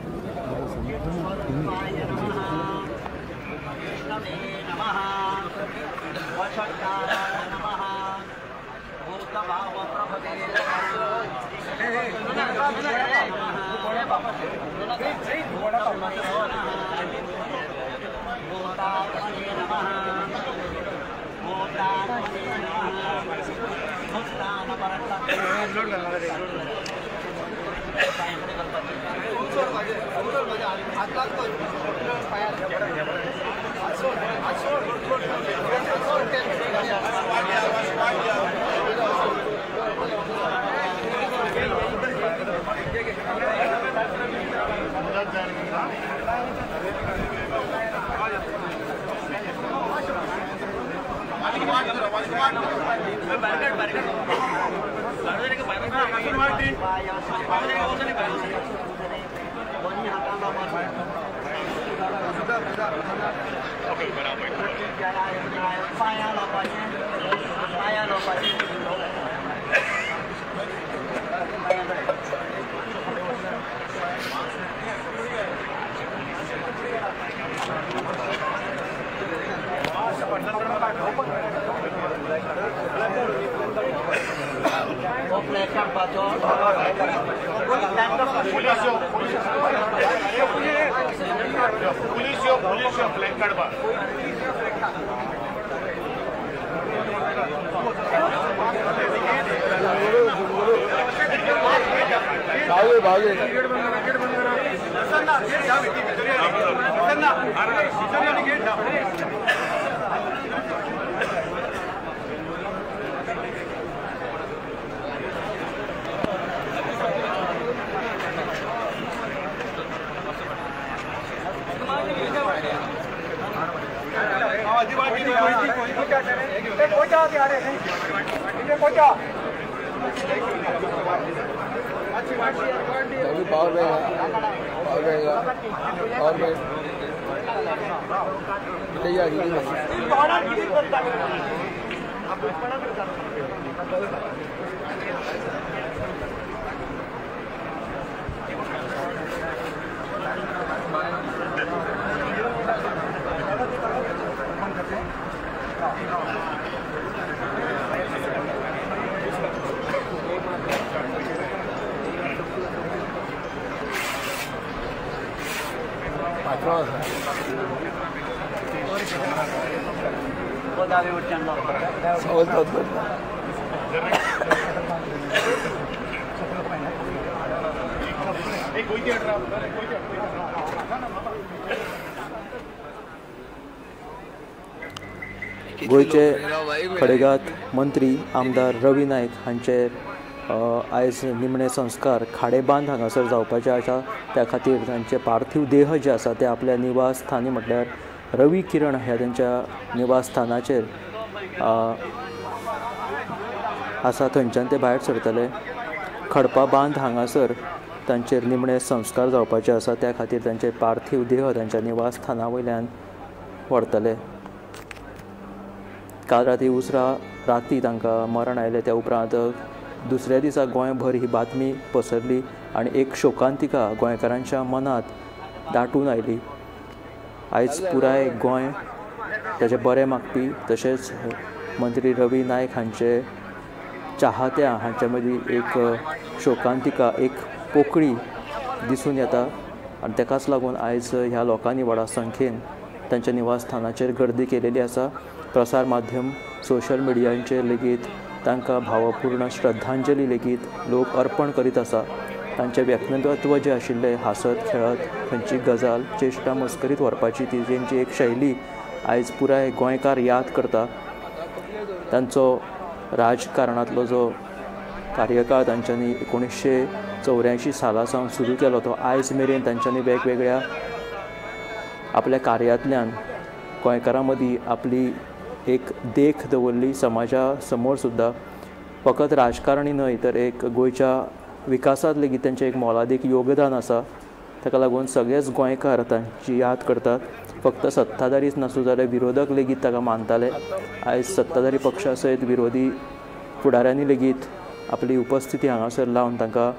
गोयचे खडेगांत मंत्री आमदार रवी नाईक हांचेर आयज निमणे संस्कार खाडेबांद हांगासर जावपाचे आसा। त्या खातीर तांचे पार्थीव देह जे आसा ते आपल्या निवास स्थानी म्हटल्यार रवी किरण ह्या त्यांच्या निवास स्थानाचेर आसा, थंयच्यान ते भायर सरतले। खडपा बांद हांगासर तांचेर निमणे संस्कार जावपाचे आसा, त्या खातीर तांचे पार्थीव देह तांच्या निवास स्थाना वयल्यान व्हरतले। काल राती उसरा राती तांकां मरण आयलें। त्या उपरांत दुसऱ्या दिसा गोंयभर ही बातमी पसरली आनी एक शोकांतिका गोंयकारांच्या मनांत दाटून आयली। आयज पुराय गोंय ताचे बरें मागपी तशेंच मंत्री रवी नायक हांचे चाहत्या हांचे मदीं एक शोकांतिका, एक पोकळी दिसून येता आनी ताकाच लागून आयज ह्या लोकांनी व्हडा संख्येन तांच्या निवासस्थानाचेर गर्दी केलेली आसा। प्रसार माध्यम सोशल मिडियांचेर लेगीत तांकां भावपूर्ण श्रद्धांजली लेगीत लोक अर्पण करीत आसा। तांचें व्यक्तिमत्व जें आशिल्लें हांसत खेळत खंयची गजाल चेष्टा मस्करीत व्हरपाची ती तेंची एक शैली आयज पुराय गोंयकार याद करता। तांचो राजकारणांतलो जो कार्यकाळ तांच्यांनी 1984 साला सावन सुरू केलो तो आयज मेरेन तांच्यांनी वेगवेगळ्या आपल्या कार्यांतल्यान गोंयकारां मदीं आपली एक देख दवरली। समाजा समोर सुद्दां फकत राजकारणी न्हय तर एक गोंयच्या विकासांत लेगीत तांचें एक मोलादीक योगदान आसा। ताका लागून सगळेच गोंयकार तांची याद करतात। फक्त सत्ताधारीच नासूं जाल्यार विरोधक लेगीत ताका मानताले। आयज सत्ताधारी पक्षा सयत विरोधी फुडाऱ्यांनी लेगीत आपली उपस्थिती हांगासर लावन तांकां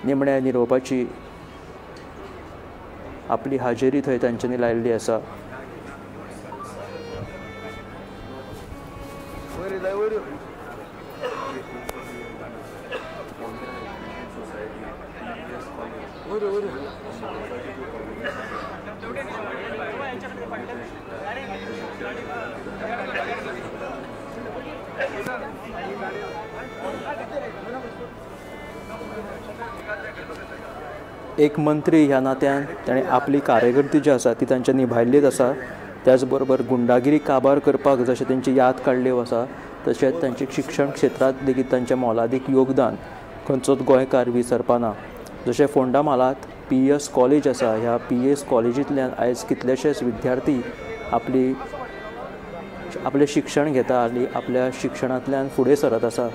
निमण्या निरोवपाची आपली हाजेरी थंय तांच्यांनी लायिल्ली आसा। एक मंत्री ह्या नात्यान ताणें आपली कार्यकर्ती जी आसा ती तांच्या निभायल्लीच आसा। त्याच बरोबर गुंडागिरी काबार करपाक जशें तेंची याद काडल्यो आसा तशेंच तांचे शिक्षण क्षेत्रांत लेगीत तांचें मोलादीक योगदान खंयचोच गोंयकार विसरपाना। जशें फोंडा म्हालांत PES कॉलेज आसा, ह्या PES कॉलेजींतल्यान आयज कितलेशेच विद्यार्थी आपलें शिक्षण घेता आनी आपल्या शिक्षणांतल्यान फुडें सरत आसा।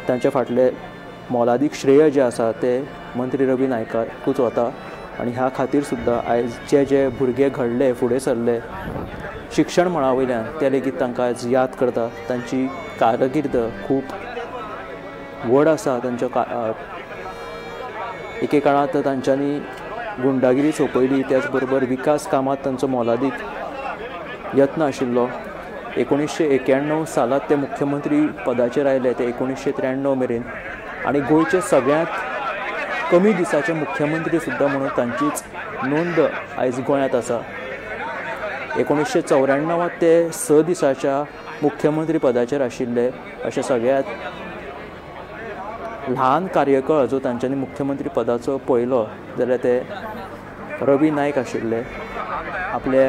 तांचे फाटले मोलादीक श्रेय जे आसा ते मंत्री रवी नायकाकूच वता आनी ह्या खातीर सुद्दां आयज जे भुरगे घडले फुडें सरले शिक्षण मळा वयल्यान ते लेगीत तांकां आयज याद करता। तांची कारकीर्द खूब व्हड आसा। तांच्या एके काळांत तांच्यांनी गुंडागिरी सोंपयली, त्याच बरोबर विकास कामांत तांचो मोलादीक यत्न आशिल्लो। 1991 सालांत ते मुख्यमंत्री पदाचेर आयले ते 1993 मेरेन आनी गोंयचे सगळ्यांत कमी दिसाचे मुख्यमंत्री सुद्दां म्हणून तांचीच नोंद आयज गोंयांत आसा। 1994 ते 6 दिसाच्या मुख्यमंत्री पदाचेर आशिल्ले अशें सगळ्यांत ल्हान कार्यकाळ जो तांच्यांनी मुख्यमंत्री पदाचो पळयलो जाल्यार ते रवी नायक आशिल्ले। आपले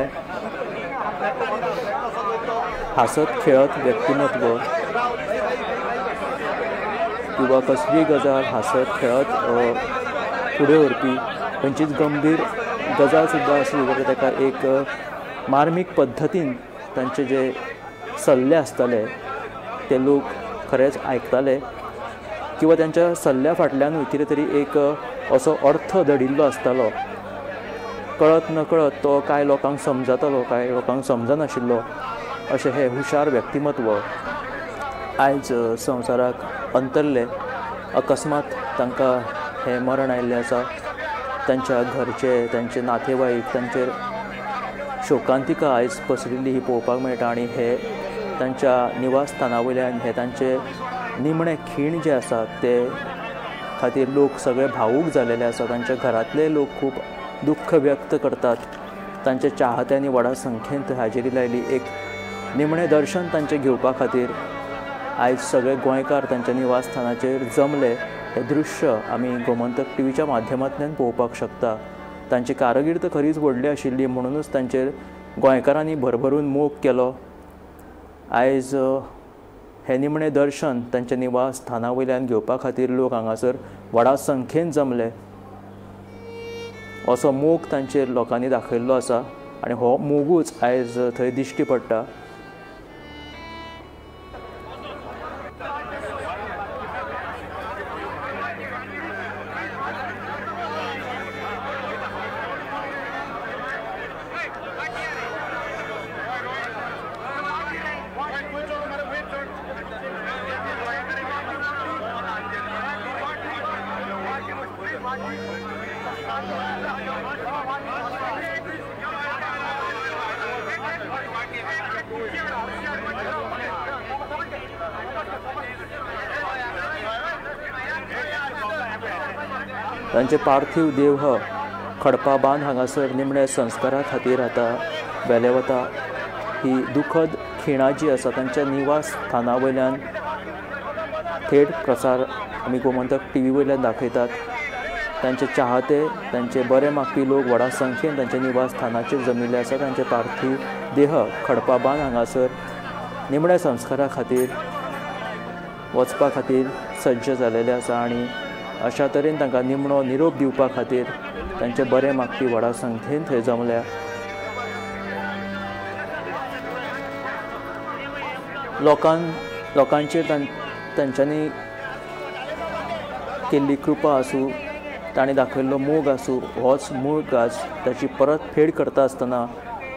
हांसत खेळत व्यक्तिमत्व किंवा कसलीय गजाल हांसत खेळत फुडें व्हरपी खंयचीच गंभीर गजाल सुद्दां आसली जाल्यार ताका एक मार्मीक पद्दतीन तांचे जे सल्ले आसताले ते लोक खरेंच आयकताले किंवा त्यांच्या सल्ल्या फाटल्यानूय कितें तरी एक असो अर्थ दडिल्लो आसतालो। कळत नकळत तो कांय लोकांक समजतालो, कांय लोकांक समजनाशिल्लो अशें हें हुशार व्यक्तिमत्व आयज संवसाराक अंतरले। अकस्मात तांकां हें मरण आयिल्लें आसा। तांच्या घरचे, तांचे नातेवाईक तांचेर शोकांतिका आयज पसरिल्ली ही पळोवपाक मेळटा आनी हे तांच्या निवासस्थाना वयल्यान हे तांचे निमणे खीण जे आसा ते खातीर लोक सगळे भावूक जालेले आसा। तांच्या घरांतले लोक खूब दुख्ख व्यक्त करतात। तांच्या चाहत्यांनी व्हडा संख्येन हाजेरी लायली। एक निमणें दर्शन तांचें घेवपा खातीर आयज सगळे गोंयकार तांच्या निवासस्थानाचेर जमले। हें दृश्य आमी गोमंतक टीव्हीच्या माध्यमांतल्यान पळोवपाक शकता। तांची कारकीर्द खरीच व्हडली आशिल्ली म्हणूनच तांचेर गोंयकारांनी भरभरून मोग केलो। आयज हें निमणें दर्शन तांच्या निवासस्थाना वयल्यान घेवपा खातीर लोक हांगासर व्हडा संख्येन जमले। असो मोग तांचेर लोकांनी दाखयल्लो आसा आनी हो मोगूच आयज थंय दिश्टी पडटा। तांचे पार्थिव देह खडपाबांद हांगासर निमणे संस्कारा खातीर आतां वेले वता। ही दुखद खिणां जी आसा तांच्या निवास स्थाना वयल्यान थेट प्रसार आमी गोमंतक TV वयल्यान दाखयतात. तांचे चाहते, तांचे बरे मागपी लोक व्हडा संख्येन तांच्या निवास स्थानाचेर जमिल्ले आसा. तांचे पार्थीव देह खडपाबांद हांगासर निमण्या संस्कारा खातीर वचपा खातीर सज्ज जालेले आसा आनी अशा तरेन तांकां निमणो निरोप दिवपा खातीर तांचे बरे मागपी व्हडा संख्येन थंय जमल्या. लोकांचेर तांच्यांनी केल्ली कृपा आसूं, ताणें दाखयल्लो मोग आसूं, होच मूळ गाज ताची परत फेड करता आसतना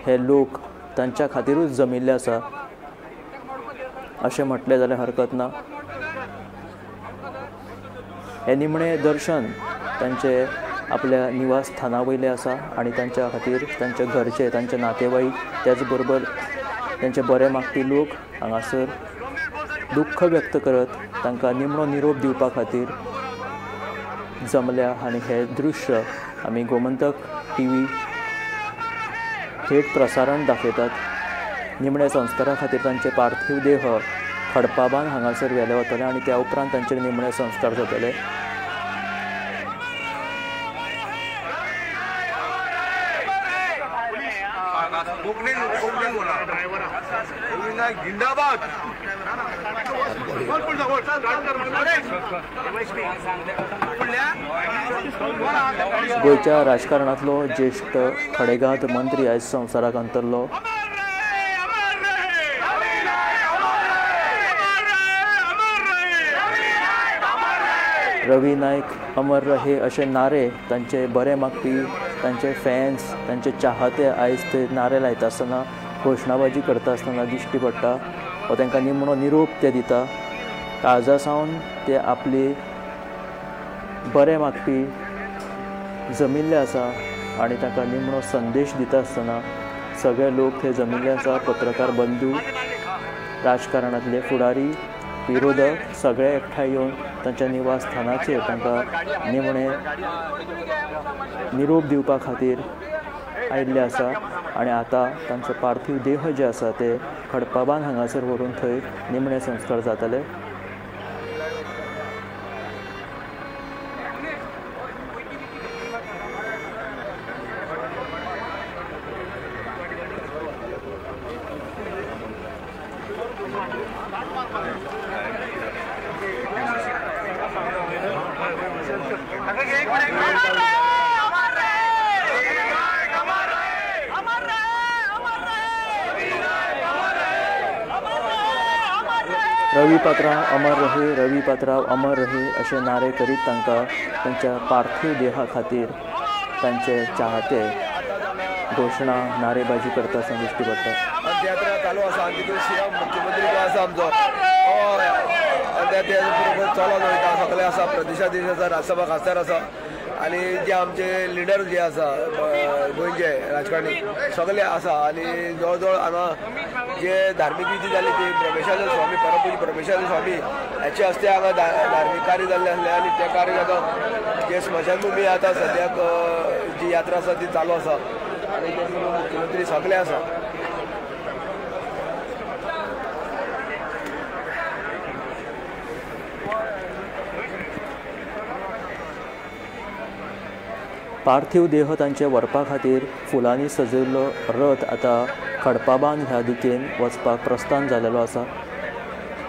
हे लोक तांच्या खातीरूच जमिल्ले आसा अशें म्हटलें जाल्यार हरकत ना. हे निमणें दर्शन तांचे आपल्या निवास स्थाना वयले आसा आनी तांच्या खातीर तांचे घरचे, तांचे नातेवाईक, त्याच बरोबर तांचे बरे मागपी लोक हांगासर दुख्ख व्यक्त करत तांकां निमणो निरोप दिवपा खातीर जमल्या. आनी हे दृश्य आमी गोमंतक TV थेट प्रसारण दाखयतात. निमणे संस्कारा खातीर तांचे पार्थीव देह खडपाबांद हांगासर व्हेले वतले आनी त्या उपरांत तांचेर निमणे संस्कार जातले. गोंयच्या राजकारणांतलो ज्येश्ठ खडेगांठ मंत्री आयज संवसाराक अंतरलो. रवी नायक अमर रहे अशे नारे तांचे बरे मागपी, तांचे फॅन्स, तांचे चाहते आयज ते नारे लायता आसतना, घोशणाबाजी करता आसतना दिश्टी पडटा. वा तांकां निमणो निरोप ते दिता. काळजा सावन ते आपली बरे मागपी जमिल्ले आसा आनी तांकां निमणो संदेश दिता आसतना सगळे लोक थंय जमिल्ले आसा. पत्रकार बंधू, राजकारणांतले फुडारी, विरोधक सगळे एकठांय येवन तांच्या निवास स्थानाचेर तांकां निमणे निरोप दिवपा खातीर आयिल्ले आसा. आनी आतां तांचो पार्थीव देह जे आसा ते खडपाबांद हांगासर व्हरून थंय निमणे संस्कार जातले. रवी पात्रांव अमर रहे, रवी पात्रांव अमर रहे अशे नारे करीत तांकां तांच्या पार्थीव देहा खातीर तांचे चाहते घोशणा नारेबाजी करता आसतना दिश्टी पडटा. अंत्ययात्रा चालू आसा आनी तितून सीएम मुख्यमंत्री जो आसा आमचो अंत्ययात्रे चलत वयता. सगळे आसा, प्रदेशाधीश आसा, राज्यसभा खासदार आसा आनी जे आमचे लिडर जे आसा गोंयचे राजकारणी सगळे आसा. आनी जवळ जवळ हांगा जे धार्मीक विधी जाली ती ब्रह्मेशानंद स्वामी, परमपूज्य ब्रह्मेशानंद स्वामी हाचे हस्ते हांगा धार्मीक कार्य जाल्लें आसलें आनी ते कार्य आतां जे स्मशानभुमी आतां सद्याक जी यात्रा आसा ती चालू आसा आनी ते मुख्यमंत्री सगळे आसा. पार्थीव देह तांचे व्हरपा खातीर फुलांनी सजयल्लो रथ आतां खडपाबांद ह्या दिकेन वचपाक प्रस्थान जालेलो आसा.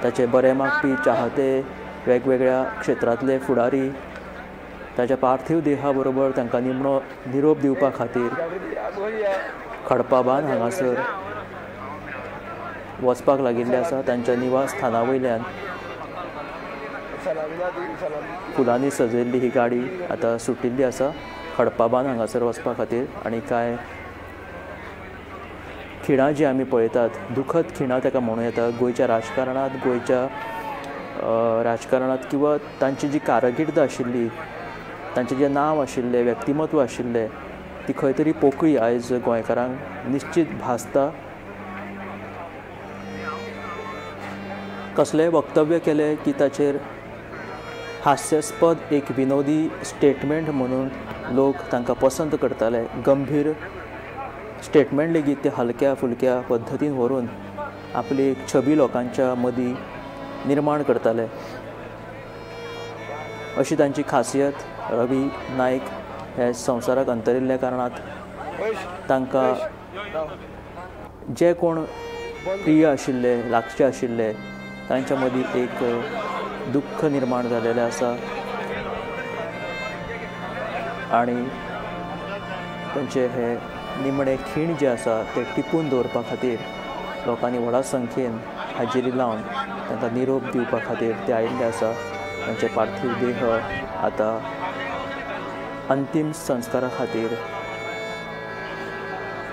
ताचे बरे मागपी चाहते, वेगवेगळ्या क्षेत्रांतले फुडारी ताच्या पार्थीव देहा बरोबर तांकां निमणो निरोप दिवपा खातीर खडपाबांद हांगासर वचपाक लागिल्ले आसा. तांच्या निवास स्थाना वयल्यान फुलांनी सजयल्ली ही गाडी आतां सुटिल्ली आसा खडपाबांद हांगासर वचपा खातीर. आनी कांय खिणां जी आमी पळयतात, दुखद खिणां ताका म्हणूं येता गोंयच्या राजकारणांत किंवा तांची जी कारकिर्द आशिल्ली, तांचें जें नांव आशिल्लें, व्यक्तिमत्व आशिल्लें, ती खंय तरी पोकळी आयज गोंयकारांक निश्चित भासता. कसलेंय वक्तव्य केलें की ताचेर हास्यास्पद एक विनोदी स्टेटमेंट म्हणून लोक तांकां पसंत करताले. गंभीर स्टेटमेंट लेगीत ते हलक्या फुलक्या पद्दतीन व्हरून आपली एक छबी लोकांच्या मदीं निर्माण करताले अशी तांची खासियत रवी नायक हे संवसाराक अंतरिल्ल्या कारणात तांकां जे कोण प्रिय आशिल्ले लागचे आशिल्ले तांच्या मदीं एक दुख्ख निर्माण जालेलें आसा आनी तांचे हे निमणे खीण जे आसा ते टिपून दवरपा खातीर लोकांनी व्हडा संख्येन हाजेरी लावन तांकां निरोप दिवपा खातीर ते आयिल्ले आसा. तांचे पार्थीव देह आतां अंतीम संस्कारा खातीर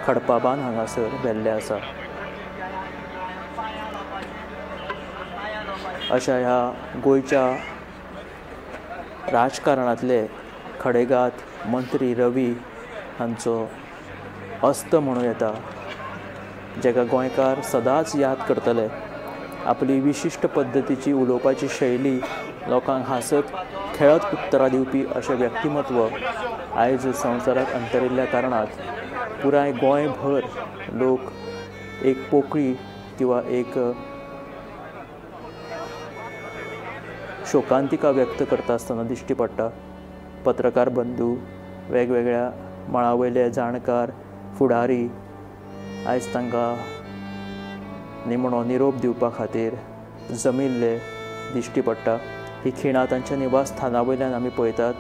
खडपाबान हांगासर व्हेल्ले आसा. अशा ह्या गोंयच्या राजकारणांतले खडेगात मंत्री रवी हांचो अस्त म्हणूं येता, जेका गोंयकार सदांच याद करतले. आपली विशिश्ट पद्दतीची उलोवपाची शैली, लोकांक हांसत खेळत उत्तरां दिवपी अशें व्यक्तिमत्व आयज संवसाराक अंतरिल्ल्या कारणात पुराय गोंयभर लोक एक पोकळी किंवा एक शोकांतिका व्यक्त करता आसतना दिश्टी पडटा. पत्रकार बंधू, वेगवेगळ्या मळावयले जाणकार, फुडारी आयज तांकां निमणो निरोप दिवपा खातीर जमिल्ले दिश्टी पडटा. ही खिणां तांच्या निवासस्थाना वयल्यान आमी पळयतात.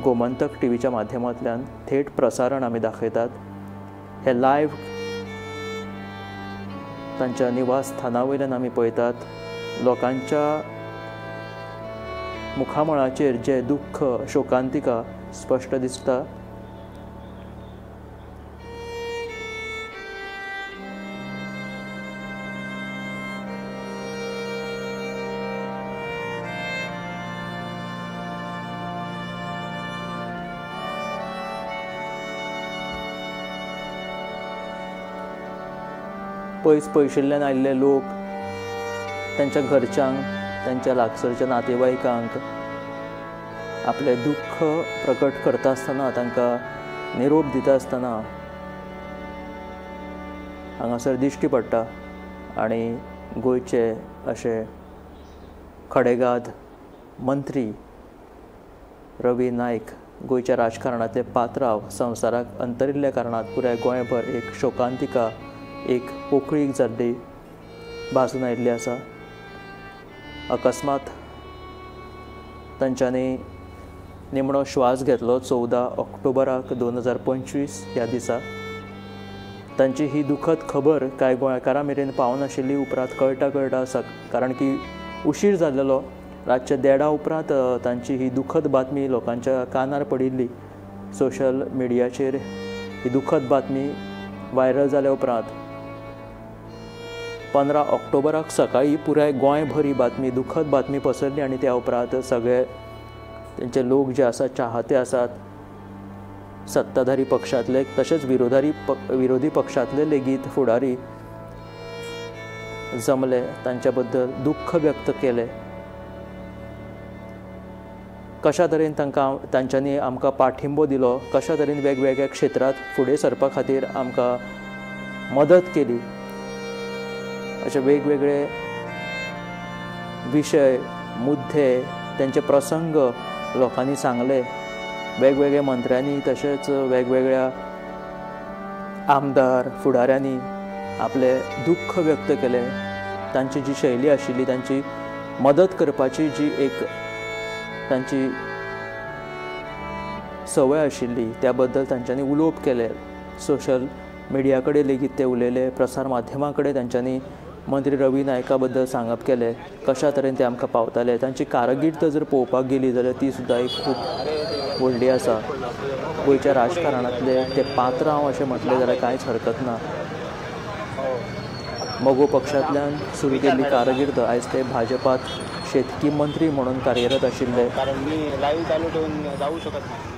गोमंतक टीव्हीच्या माध्यमांतल्यान थेट प्रसारण आमी दाखयतात. हे लायव्ह तांच्या निवासस्थाना वयल्यान आमी पळयतात. लोकांच्या मुखामळाचेर जे दुख्ख शोकांतिका स्पश्ट दिसता. पयशिल्ल्यान आयिल्ले लोक तांच्या घरच्यांक, तांच्या लागसरच्या नातेवाईकांक आपले दुख्ख प्रकट करता आसतना, तांकां निरोप दिता आसतना हांगासर दिश्टी पडटा. आनी गोंयचे अशे खडेगाद मंत्री रवी नायक गोंयच्या राजकारणांतले पात्रांव संवसाराक अंतरिल्ल्या कारणात पुराय गोंयभर एक शोकांतिका, एक पोकळीक जाल्ली भासून आयिल्ली आसा. अकस्मात तांच्यांनी निमणो श्वास घेतलो 14 ऑक्टोबराक 2025 ह्या दिसा. तांची ही दुखद खबर कांय गोंयकारां मेरेन पावनाशिल्ली उपरांत कळटा कारण की उशीर जाल्लो. रातच्या 1:30 उपरांत तांची ही दुखद बातमी लोकांच्या कानार पडिल्ली. सोशल मिडियाचेर ही दुखद बातमी व्हायरल जाल्या उपरांत 15 ऑक्टोबराक सकाळी पुराय गोंयभर ही बातमी, दुखद बातमी पसरली आनी त्या उपरांत सगळे तेंचे लोक जे आसात, चाहते आसात, सत्ताधारी पक्षांतले तशेंच विरोधी पक्षांतले लेगीत फुडारी जमले, तांच्या बद्दल दुख्ख व्यक्त केलें. कशा तरेन तांच्यांनी आमकां पाठिंबो दिलो, कशा तरेन वेगवेगळ्या क्षेत्रांत फुडें सरपा खातीर आमकां मदत केली, अशे वेगवेगळे विशय, मुद्दे, तेंचे प्रसंग लोकांनी सांगले. वेगवेगळ्या मंत्र्यांनी तशेंच वेगवेगळ्या आमदार फुडाऱ्यांनी आपले दुख्ख व्यक्त केलें. तांची जी शैली आशिल्ली, तांची मदत करपाची जी एक तांची संवय आशिल्ली, त्या बद्दल तांच्यांनी उलोवप केलें. सोशल मिडिया कडेन लेगीत ते उलयले. प्रसार माध्यमां कडेन तांच्यांनी मंत्री रवी नायका बद्दल सांगप केलें, कशा तरेन ते आमकां पावताले. तांची कारकीर्द जर पळोवपाक गेली जाल्यार ती सुद्दां एक खूब व्हडली आसा. गोंयच्या राजकारणांतले ते पात्र हांव अशें म्हटलें जाल्यार कांयच हरकत ना. मोगो पक्षांतल्यान सुरू केल्ली कारकीर्द आयज ते भाजपात शेतकी मंत्री म्हणून कार्यरत आशिल्ले.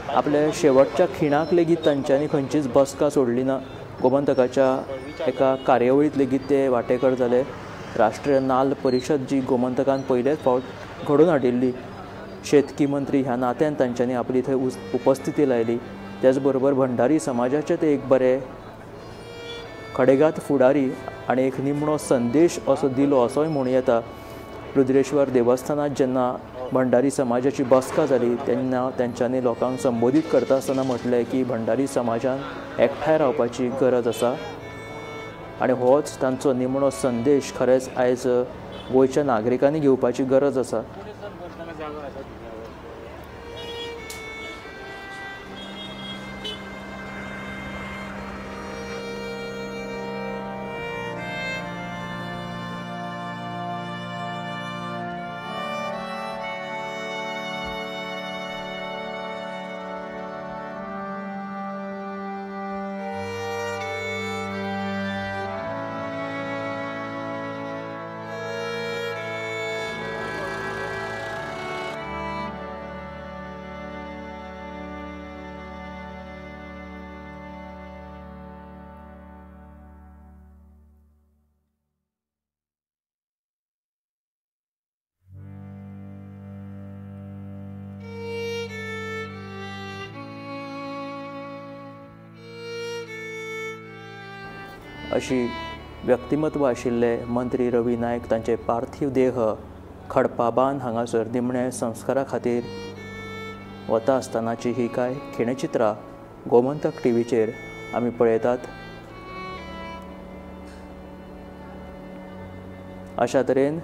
आपल्या शेवटच्या खिणाक लेगीत तांच्यांनी खंयचीच बसका सोडली ना. गोमंतकाच्या एका कार्यावळींत लेगीत ते वांटेकार जाले. राष्ट्रीय नाल्ल परिशद जी गोमंतकान पयलेच फावट घडोवन हाडिल्ली, शेतकी मंत्री ह्या नात्यान तांच्यांनी आपली थंय उपस्थिती लायली. त्याच बरोबर भंडारी समाजाचे ते एक बरे खडेगात फुडारी आनी एक निमणो संदेश असो दिलो असोय म्हणूं येता. रुद्रेश्वर देवस्थानात जेन्ना भंडारी समाजाची बसका जाली तेन्ना तेंच्यांनी लोकांक संबोधीत करता आसतना म्हटलें की भंडारी समाजान एकठांय रावपाची गरज आसा आनी होच तांचो निमणो संदेश खरेंच आयज गोंयच्या नागरिकांनी घेवपाची गरज आसा. अशी व्यक्तिमत्व आशिल्ले मंत्री रवी नायक तांचे पार्थीव देह खडपाबान हांगासर निमणे संस्कारा खातीर वता आसतनाची ही कांय खिणचित्रां गोमंतक टीव्हीचेर आमी पळयतात. अशा तरेन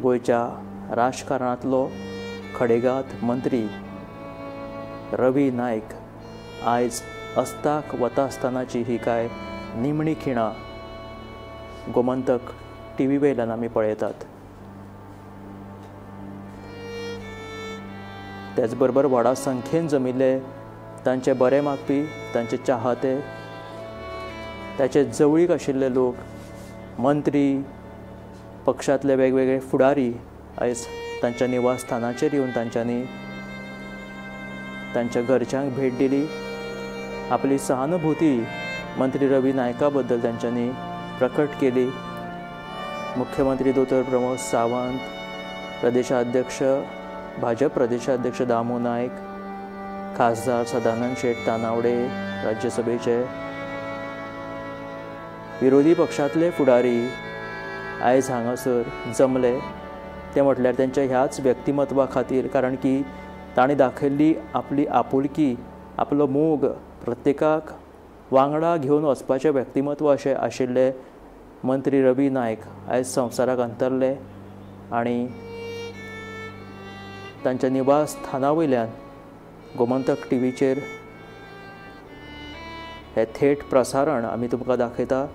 गोंयच्या राजकारणांतलो खडेगांत मंत्री रवी नायक आयज अस्ताक वता आसतनाची ही कांय निमणी खिणां गोमंतक टीव्ही वयल्यान आमी पळयतात. तेच बरोबर व्हडा संख्येन जमिल्ले तांचे बरे मागपी, तांचे चाहते, ताचे जवळीक आशिल्ले लोक, मंत्री, पक्षांतले वेगवेगळे फुडारी आयज तांच्या निवासस्थानाचेर येवन तांच्यांनी तांच्या घरच्यांक भेट दिली. आपली सहानुभूती मंत्री रवी नायका बद्दल तांच्यांनी प्रकट केली. मुख्यमंत्री दोतोर प्रमोद सावंत, प्रदेशाध्यक्ष भाजप प्रदेशाध्यक्ष दामू नायक, खासदार सदानंद शेट तानावडे, राज्यसभेचे विरोधी पक्षांतले फुडारी आयज हांगासर जमले. ते म्हटल्यार तेंच्या ह्याच व्यक्तिमत्वा खातीर, कारण की तांणी दाखयल्ली आपली आपुलकी, आपलो मोग, प्रत्येकाक वांगडा घेवन वचपाचें व्यक्तिमत्व अशें आशिल्ले मंत्री रवी नायक आयज संवसाराक अंतरले आनी तांच्या निवास स्थाना वयल्यान गोमंतक टीव्हीचेर हे थेट प्रसारण आमी तुमकां दाखयता.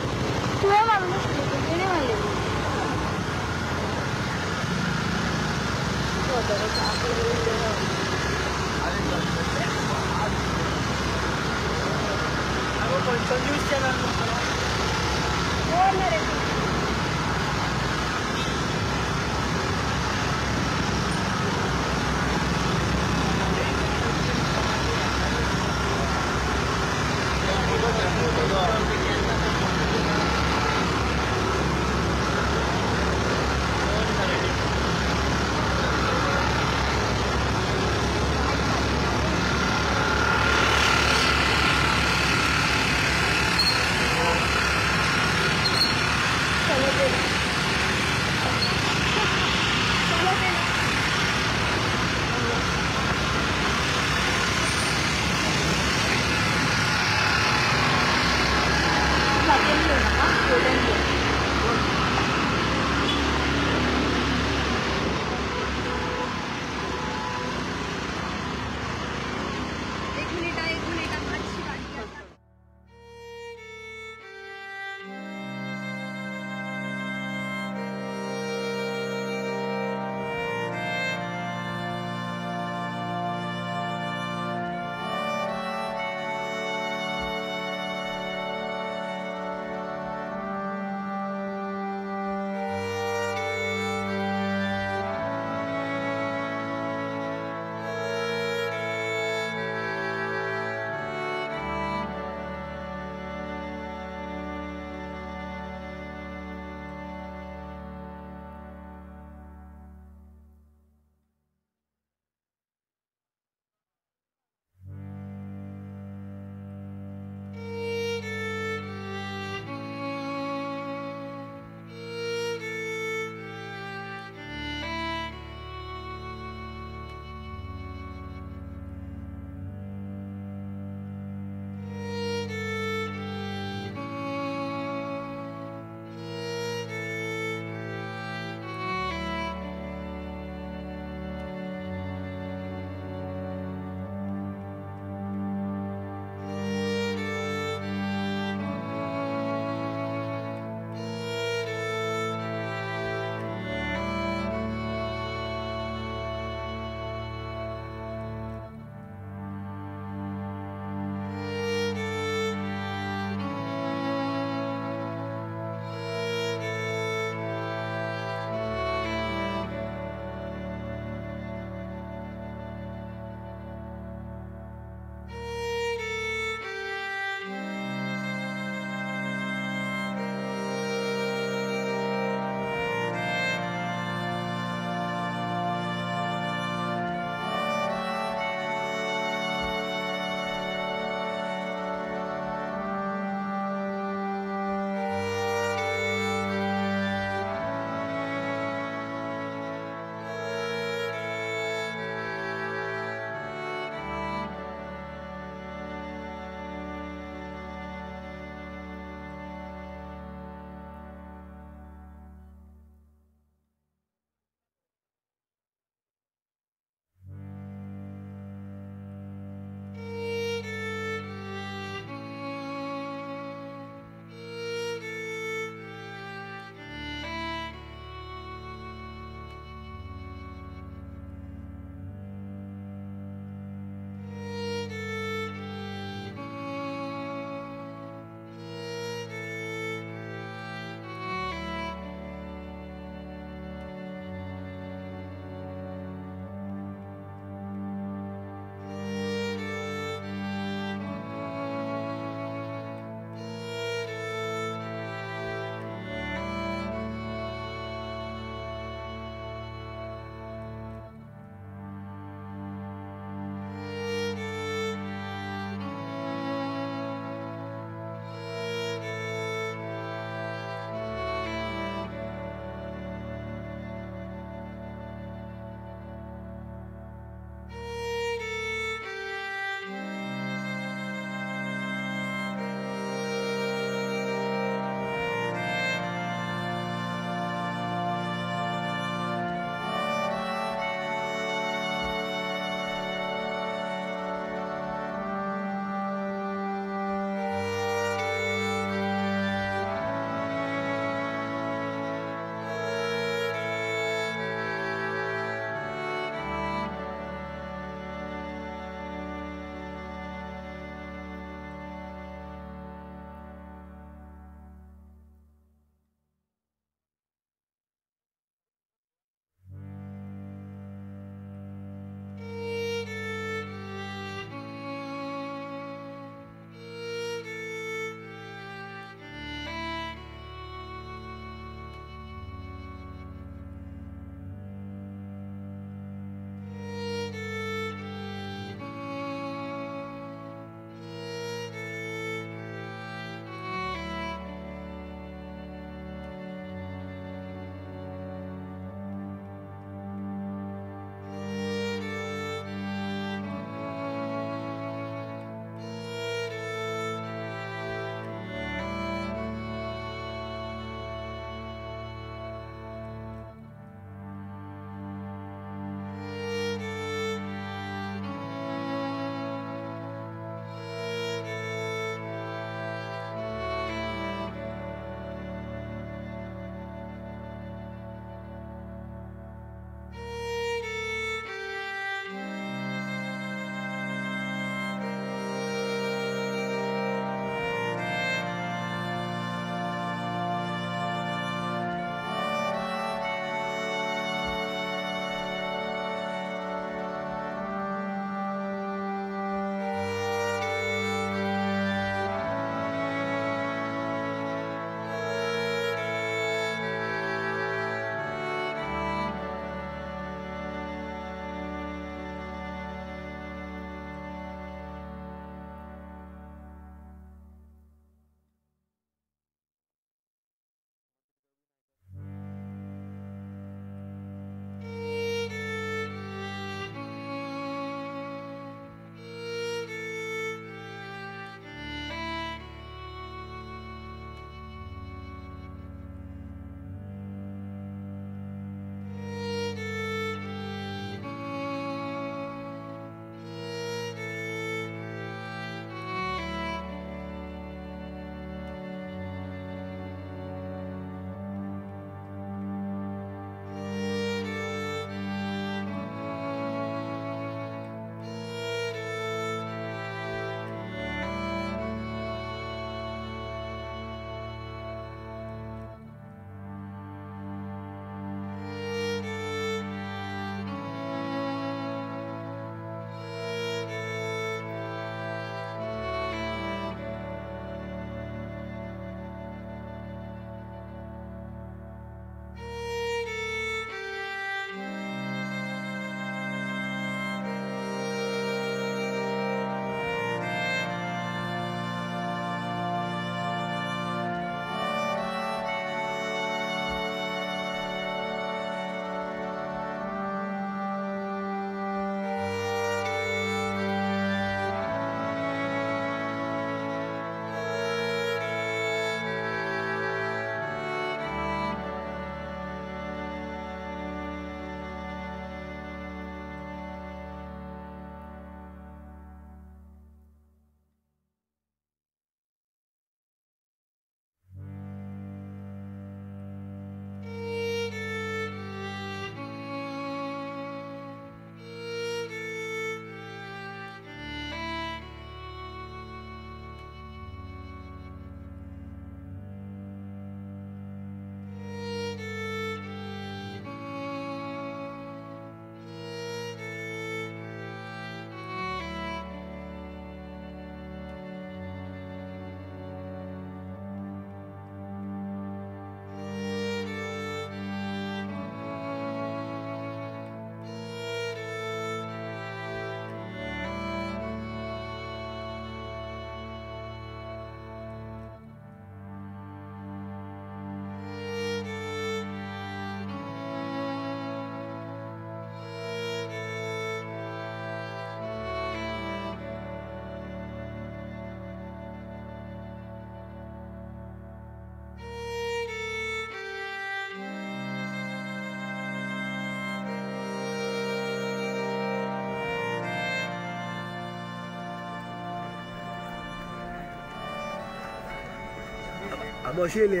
आमी अशी येयले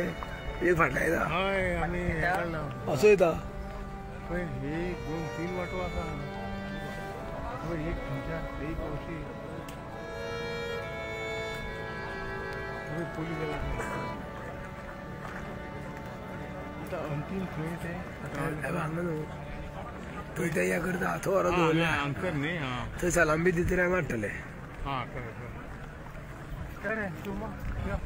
एक फाटल्या येता हय आमी असो येता पळय ही 2-3 वाटो आसा पळय एक खंयच्या एक अशी पोलीस गेला अंतीम खंय ते हांगा न्हू थंय ते या करता थंय व्हरोन दवरल्या अंकर न्ही हां थंय सलाम बी दिता हांगा हाडटले हां करेक्ट तूं या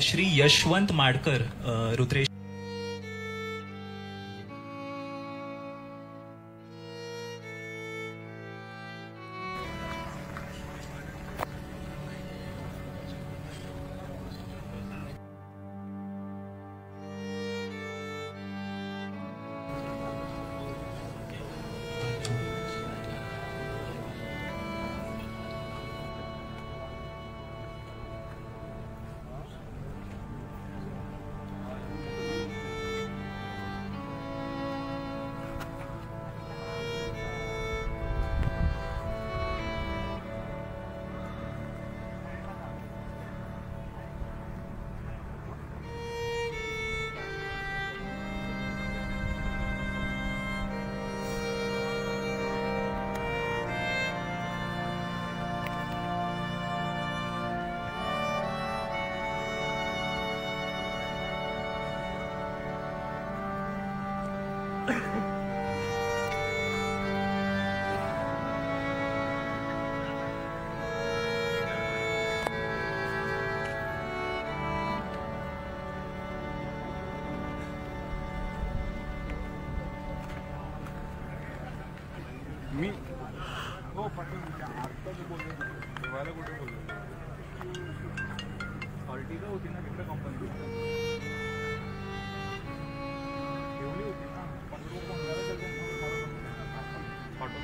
श्री यशवंत माडकर रुद्रेश मी हो पाटील आता मी बोललो जेवायला कुठे बोललो अर्टिगा होती ना तिकडे कंपनी ठेवली होती ना 15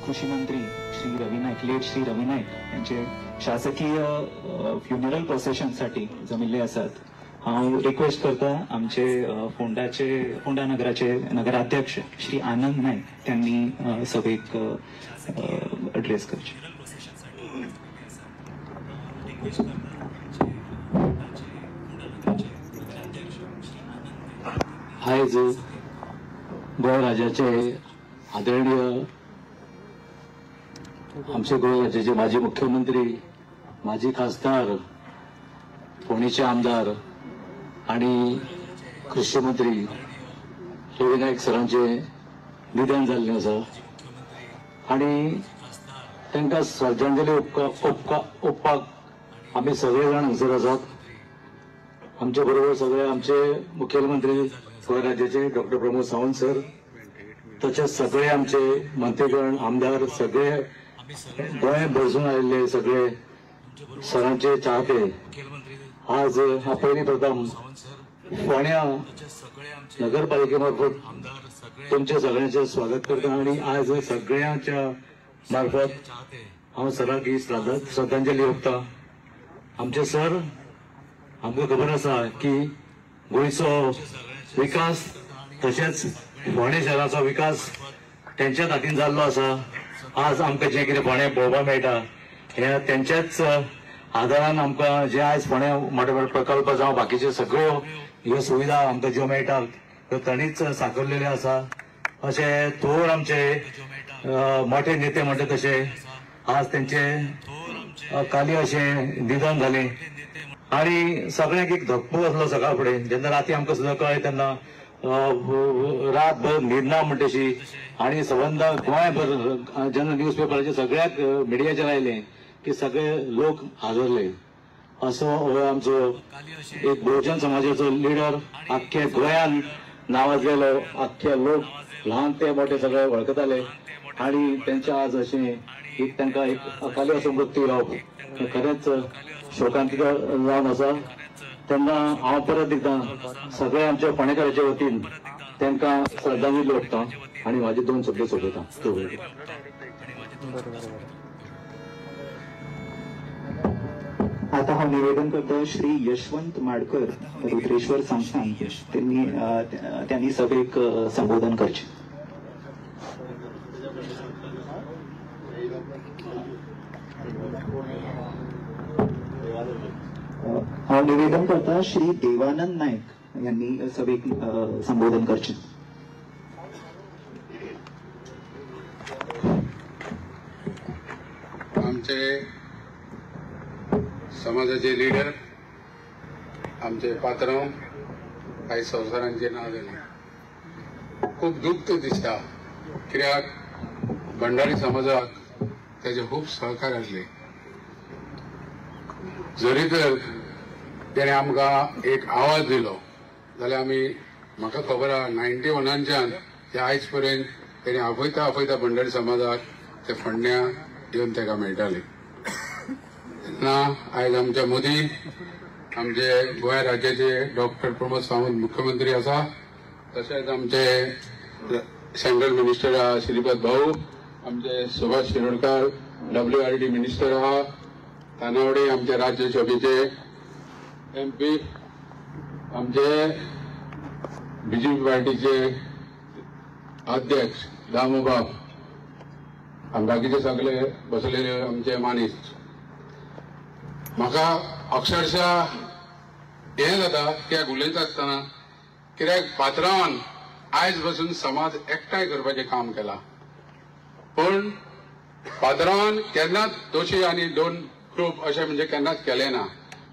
कृषी मंत्री श्री रवी नाईक, लेट श्री रवी नाईक यांचे शासकीय फ्युनरल प्रोसेशनसाठी जमिल्ले आसात. हांव रिक्वेस्ट करता आमचे फोंडा नगराचे नगराध्यक्ष श्री आनंद नाईक त्यांनी सभेक एड्रेस करचे. आयज गोंय राज्याचे आदरणीय आमचे गोंय राज्याचे माजी मुख्यमंत्री, माजी खासदार, फोंडेचे आमदार आणि कृषी मंत्री रवी नाईक सरांचे निधन जाल्लें आसा आणि तांकां श्रद्धांजली ओपपाक आमी सगळे जाण हांगसर आसात. आमचे बरोबर सगळे आमचे मुखेलमंत्री गोंय राज्याचे डॉक्टर प्रमोद सावंत सर, तशेंच सगळे आमचे मंत्रीगण, आमदार, सगळे गोंय भरसून आयिल्ले सगळे सरांचे चाहते. आज हा पहिली प्रथम फोंड्या नगरपालिके मार्फत तुमचे सगळ्यांचे स्वागत करता आणि आज सगळ्यांच्या मार्फत हांव सराक ही श्रद्धांजली ओंपता. आमचे सर, आमकां खबर आसा की गोंयचो विकास तशेंच फोंडे शहराचो विकास तेंच्याच हातीन जाल्लो आसा. आज आमकां जें कितें फोंड्या पळोवपाक मेळटा हे तेंच्याच आदारान आमकां जे आयज फोंड्या मोठे मोठे प्रकल्प जावं बाकीच्यो सगळ्यो ह्यो सुविधा आमकां ज्यो मेळटात त्यो तांणीच साकारलेल्यो आसा. अशे थोर आमचे मोठे नेते म्हणटा तशे आज तेंचे काली अशें निधन जालें आणि सगळ्यांक एक धक्को बसलो सकाळ फुडें. जेन्ना राती आमकां सुद्दां कळ्ळें तेन्ना रातभर न्हिदना म्हणटशी आणि संबंद गोंयभर जेन्ना न्यूजपेपराचेर सगळ्याक मिडियाचेर आयलें की सगळे लोक हादरले. असो हो आमचो एक बहुजन समाजाचो लिडर, आख्ख्या गोंयान नावाजलेलो, आख्खे लोक ल्हान ते मोठे सगळे वळखताले आणि तेंच्या आज अशें एक तांकां एक अकाली असो मृत्यू जावप खरेंच शोकांतीक जावन आसा. तेन्ना हांव परत एकदां सगळे आमच्या फोंडेकारांच्या वतीन तांकां श्रद्धांजली ओंपता आणि म्हाजे 2 शब्द सोंपयता. आता हांव निवेदन करता श्री यशवंत माडकर, रुद्रेश्वर संस्थान त्यांनी सभेक संबोधन करचे. हांव निवेदन करता श्री देवानंद नाईक यांनी सभेक संबोधन करचे. आमचे समाजाचे लिडर, आमचे पात्रांव, काही संवसारांचे नाव घेतले. खूप दुःख दिसता कित्याक भंडारी समाजाक ताचे खूप सहकार्य आसले. जरी तर तेणे आमकां एक आवाज दिलो जाल्यार आमी, म्हाका खबर आहा 91च्यान ते आयज पर्यंत तेणे आपयता भंडारी समाजाक ते फोंड्या येवन ताका मेळटाले. तेन्ना आयज आमच्या मोदी, आमचे गोंय राज्याचे डॉक्टर प्रमोद सावंत मुख्यमंत्री आसा, तशेंच आमचे सेंट्रल मिनिस्टर आहा श्रीपद भाऊ, आमचे सुभाष शिरोडकर WRD मिनिस्टर आहा, तानावडे आमचे राज्यसभेचे MP, आमचे BJP पार्टीचे अध्यक्ष दामोबाब, आनी बाकीचे सगळे बसलेले आमचे मानीस. म्हाका अक्षरशः हे जाता कित्याक उलयता आसतना, कित्याक पात्रांवान आयज बसून समाज एकठांय करपाचें काम केलां, पण पात्रांवान केन्नाच दोशी आनी 2 एकरूप अशें म्हणजे केन्नाच केलें ना.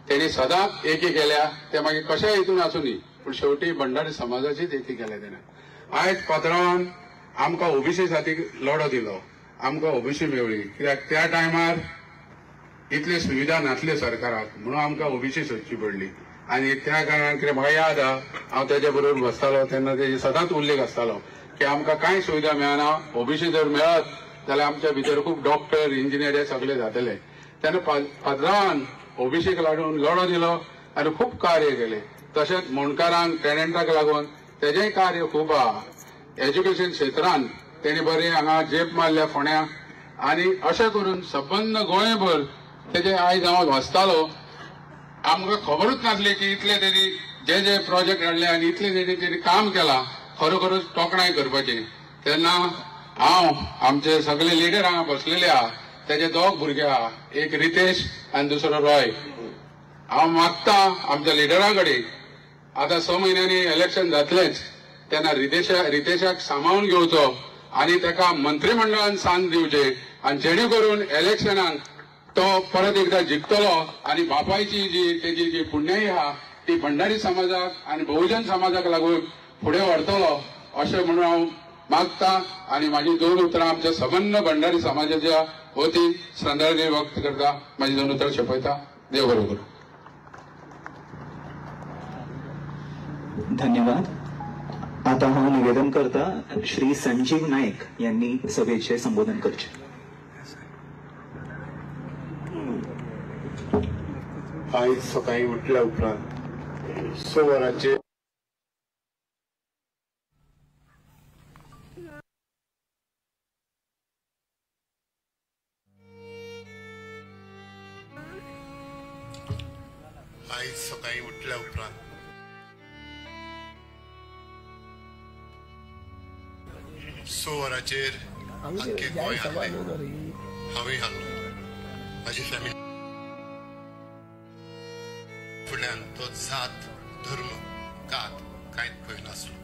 तेणी सदांच एकी केल्या, ते मागीर कशेय हितून आसुनी पूण शेवटी भंडारी समाजाचीच एकी केल्या तेणें. आयज पात्रांवान आमकां ओबीसी साठी लढो दिलो, आमकां ओबीसी मेळ्ळी. कित्याक त्या टायमार इतली सुविधा नासली सरकाराक, म्हणून आमकां ओबीसी सोदची पडली. आनी त्या कारणान कितें म्हाका याद आहा, हांव तेजे बरोबर बसतालो तेन्ना तेजी सदांच उल्लेख आसतालो की आमकां कांय सुविधा मेळना, ओबीसी जर मेळत जाल्यार आमच्या भितर खूब डॉक्टर इंजिनियर हे सगळे जातले. तेन्ना पात्रांवान ओबीसीक लागून लढो दिलो आनी खूब कार्य केले. तशेंच मुणकारांक टॅलंटाक लागून तेजेंय कार्य खूब आहा. एज्युकेशन क्षेत्रांत तेणी बरें हांगा झेप मारल्या फोंड्या, आनी अशें करून संबंद गोंयभर तेजे आयज हांव वाचतालो, आमकां खबरूच नासली की इतले तेणी जे प्रोजेक्ट हाडले आनी इतले तेणी काम केलां खरोखरच तोखणाय करपाची. तेन्ना हांव आमचे सगळे लिडर हांगा बसलेले आहा, तेजे दोग भुरगे आहा, एक रितेश आनी दुसरो रॉय. हांव मागता आमच्या लिडरा कडेन आतां 6 म्हयन्यांनी इलेक्शन जातलेंच, तेन्ना रितेशाक सांबाळून घेवचो आनी ताका मंत्रिमंडळान सांग दिवचे, आनी जेणे करून इलेक्शनाक तो परत एकदा जिखतलो आनी बापायची तेजी जी पुण्याई आहा ती भंडारी समाजाक आनी बहुजन समाजाक लागून फुडें व्हरतलो अशें म्हणून हांव मागता. आनी म्हाजी 2 उतरां आमच्या सबंद भंडारी समाजाच्या वतीन श्रद्धांजली व्यक्त करता. म्हाजी 2 उतरां सोंपयता. देव बरें करूं. धन्यवाद. आता हांव निवेदन करता श्री संजीव नायक यांनी सभेचे संबोधन करचे. आयज सकाळी उठल्या उपरांत 6 वरांचेर आख्खे गोंय हाल्लें, हांवें हाल्लो, म्हाजी फॅमिली फुडल्यान तो जात धर्म कात कांयच खंय नासलो,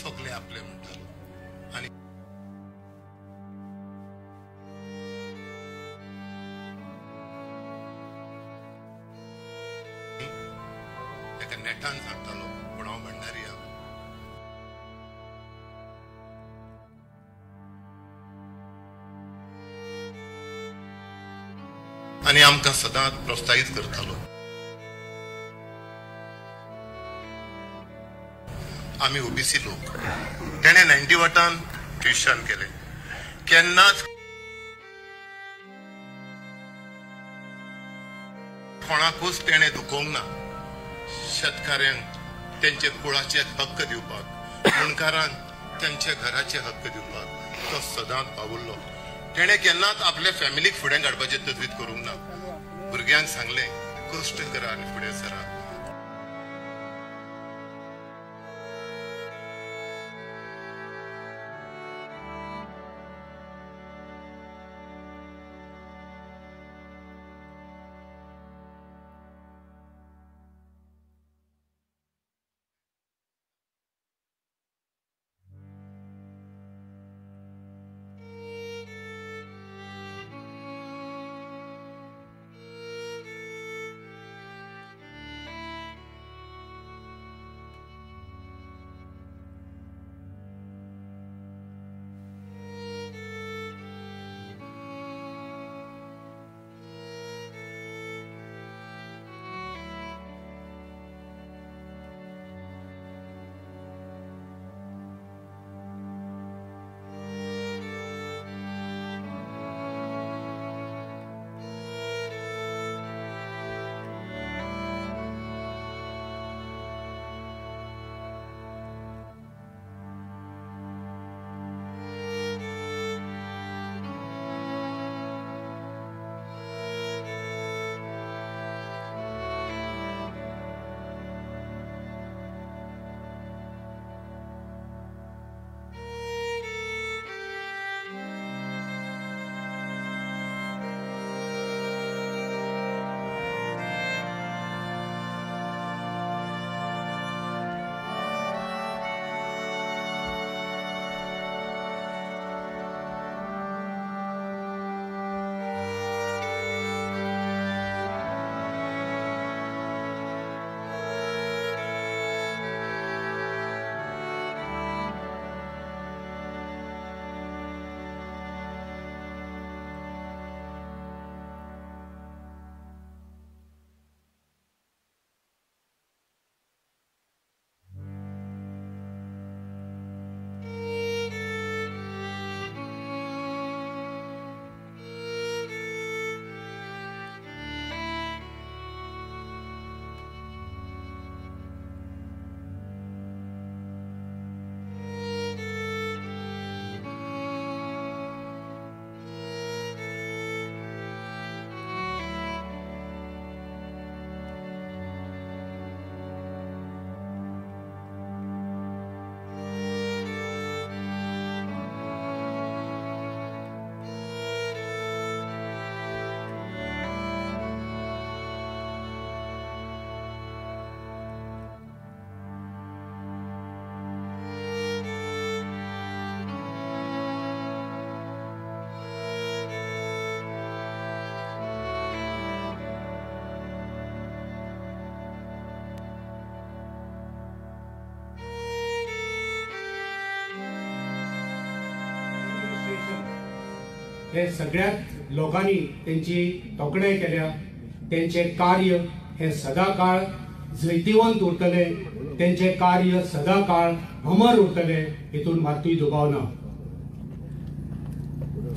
सगळे आपले म्हणटालो. आनी ताका नेटान सांगतालो पूण हांव भंडारी हा. आनी आमकां सदांच प्रोत्साहीत करतालो. आमी ओबीसी लोक. तेणे 90 वाटान ट्युशन केले. केन्नाच कोणाकूच तेणे दुखोवंक ना. शेतकाऱ्यांक तेंचे कुळाचे हक्क दिवपाक, मुणकारांक तेंचे घराचे हक्क दिवपाक तो सदांच पावुरलो. तेणे केन्नाच आपले फॅमिलीक फुडें काडपाचे तजवीज करूंक ना. भुरग्यांक सांगले कश्ट करा आनी फुडें सरा. हे सगळ्यात लोकांनी त्यांची तोखणाय केल्या. त्यांचे कार्य हे सदाकाळ जैतिवंत उरतले, त्यांचे कार्य सदाकाळ अमर उरतले, हितून मातूय दुबाव ना.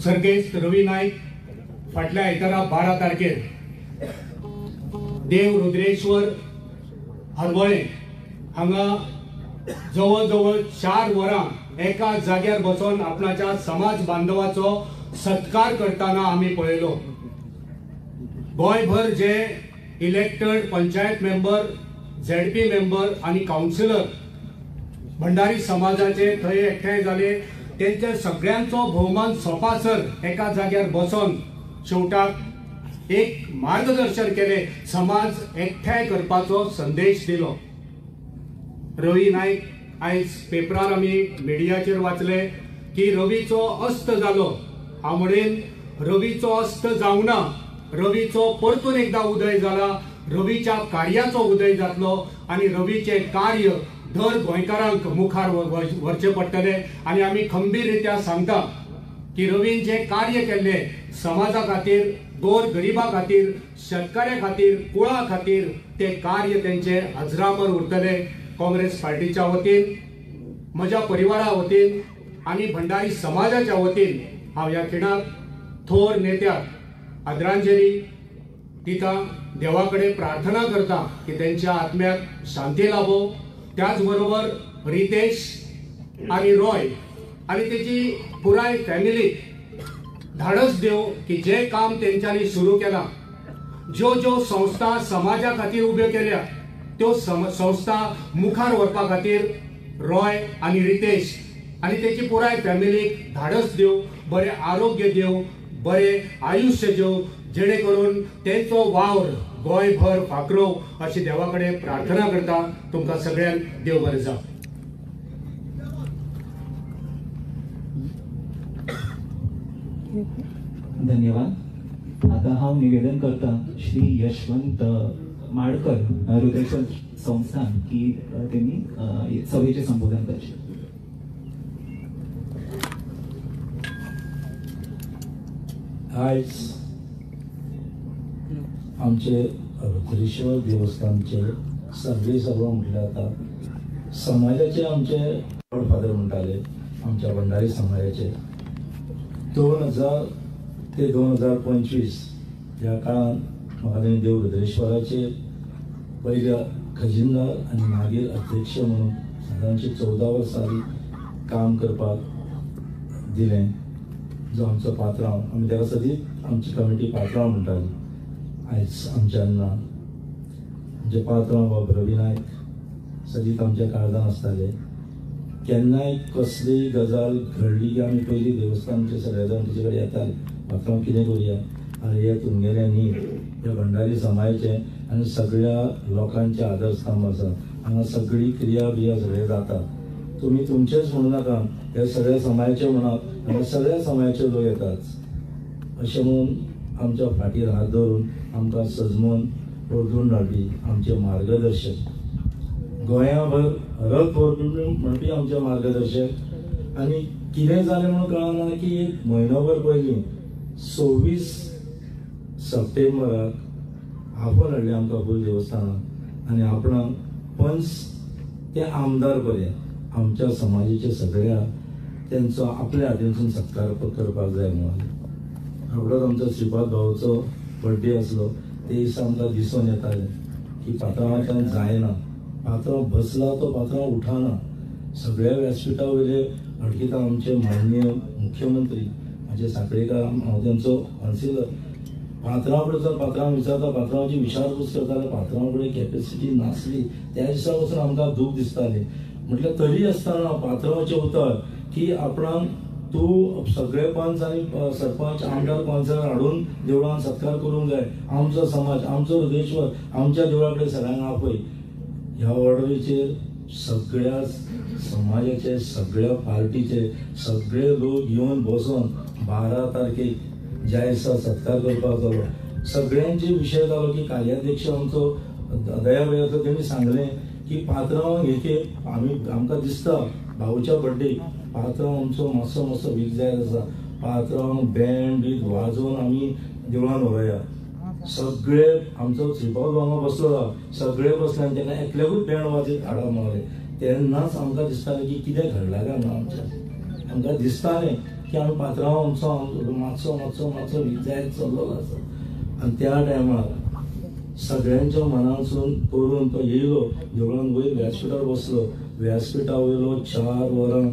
सर्गेस्त रवी नाईक फाटल्या आयतारा 12 तारखेर देव रुद्रेश्वर हरवळे हांगा जवळ जवळ 4 वरां एका जाग्यार बसून आपणाच्या समाज बांधवाचो सत्कार करताना आम्ही पळयलो. गोंयभर जे elected panchayat member, ZP member आणि काउन्सिलर भंडारी समाजाचे थंय एकठांय जाले, त्यांच्या सगळ्यांचो भोवमान सोपासर एका जाग्यार बसून शेवटाक एक मार्गदर्शन केले, समाज एकठांय करपाचो संदेश दिलो. रवी नाईक आयज पेपरार आमी मिडियाचेर वाचले की रवीचो अस्त जालो. हांव म्हणेन रवीचो अस्त जावना, रवीचो परतून एकदा उदय जाला, रवीच्या कार्याचो उदय जातलो आणि रवीचे कार्य दर गोंयकारांक मुखार व्हरचे पडटले. आणि आमी खंबीररित्या सांगता की रवीन जे कार्य केल्ले समाजा खातीर, गोर गरिबा खातीर, शेतकऱ्या खातीर, कुळा खातीर, ते कार्य त्यांचे अजरामर उरतले. काँग्रेस पार्टीच्या वतीन, म्हज्या परिवारा वतीन आणि भंडारी समाजाच्या वतीन हांव ह्या खिणाक थोर नेत्याक आदरांजली दिता. देवा कडेन प्रार्थना करता की त्यांच्या आत्म्याक शांती लाभो. त्याचबरोबर रितेश आणि रॉय आणि त्याची पुराय फॅमिली धाडस देव की जे काम त्यांच्यानी सुरू केला, ज्यो ज्यो संस्था समाजा खातीर उब्यो केल्या, त्यो संस्था मुखार व्हरपा खातीर रॉय आणि रितेश आणि त्याची पुराय फॅमिलीक धाडस देव, बरे आरोग्य देव, बरे आयुष्य देव, जेणे करून तेंचो वावर गोंयभर फाकरो अशी देवा कडेन प्रार्थना करता. तुमकां सगळ्यांक देव बरें जावं. धन्यवाद. आता हांव निवेदन करता श्री यशवंत माडकर रुद्रेश्वर संस्थान की त्यांनी सभेचे संबोधन करचे. आज आमचे रुद्रेश्वर देवस्थानचे सर्व म्हटले आता समाजाचे आमचे गॉडफादर म्हणटाले आमच्या भंडारी समाजाचे 2000 ते 2025 ह्या काळात म्हाका ताणें देव रुद्रेश्वराचे पयल्या खजिनदार आनी मागीर अध्यक्ष म्हणून सादारणशे 14 वर्सां काम करपाक दिलें. जो आमचो पात्रांव, आमी तेका सदींच आमची कमिटी पात्रांव म्हणटाली. आयज आमच्यान ना. आमचे पात्रांव बाब रवी नायक सदींच आमच्या काळजांत आसताले. केन्नाय कसलीय गजाल घडली की आमी पयलीं देवस्थानचे सगळे जाण तेजे कडेन येताले, पात्रांव कितें करुया, अरे हे तुमगेले न्ही, हे भंडारी समाजाचे आनी सगळ्या लोकांचे आदरस्तंभ आसा, हांगा सगळी क्रिया बिया सगळे जाता. तुमी तुमचेच म्हणू नाका, हे सगळ्या समाजाचे म्हणात, हांगा सगळ्या समाजाचे लोक येतात अशें म्हणून आमच्या फाटीर हात धरून आमकां सजमून ओळखून हाडपी आमचे मार्गदर्शक, गोंयाभर रथ म्हणपी आमचे मार्गदर्शक. आनी कितें जालें म्हणून कळना की एक म्हयनोभर पयलीं 26 सप्टेंबराक आपण हाडले आमकां फूल देवस्थानात आनी आपणाक पंच ते आमदार पर्यंत आमच्या समाजाचे सगळ्या त्यांचो आपल्या हातींसून सत्कार करपाक जाय म्हणून. रोखडोच आमचो श्रीपाद भाऊचो बर्थडे आसलो, ते दिसा आमकां दिसून येतालें की पात्रांवाच्यान जायना, पात्रांव बसला तो पात्रांव उठाना. सगळ्या व्यासपीठा वयले अडकिता आमचे माननीय मुख्यमंत्री म्हणजे साखळेकर, हांव तेंचो काउन्सिलर. पात्रांव कडेन जर पात्रांव विचारता, पात्रांवाची विचारपूस करताले, पात्रांव कडेन कॅपेसिटी नासली. त्या दिसा वचून आमकां दूख दिसतालें. म्हटल्यार तरी आसतना पात्रांवाचें उतर की आपणाक तूं सगळे पंच आनी सरपंच आमदार काउन्सिलर हाडून देवळान सत्कार करूंक जाय. आमचो समाज, आमचो रुद्रेश्वर आमच्या देवळा कडेन सगळ्यांक आपय. ह्या ऑर्डरीचेर सगळ्या समाजाचे, सगळ्या पार्टीचे सगळे लोक येवन बसून 12 तारखेक ज्या दिसा सत्कार करपाक जालो, सगळ्यांचे विशय जालो की कार्याध्यक्ष आमचो दयावयाचो तेणी सांगलें की पात्रांव आमकां दिसता भाऊच्या बर्थडे पात्रांव आमचो मातसो वीक जाय आसा, पात्रांव बँड बीत वाजोवन आमी देवळान व्हरोया. सगळे आमचो श्रीपाद वांगडा बसलो, सगळे बसले आनी तेन्ना एकल्याकूच बँड वाजयत हाडा म्हणाले. तेन्नाच आमकां दिसतालें की कितें घडलां काय म्हणून आमच्या. आमकां दिसतालें की आमी पात्रांव आमचो मातसो जायत चल्लोलो आसा. आनी त्या टायमार सगळ्यांच्या मनासून करून तो येयलो देवळान वयर व्यासपीठार बसलो. व्यासपीठा वयलो 4 वरां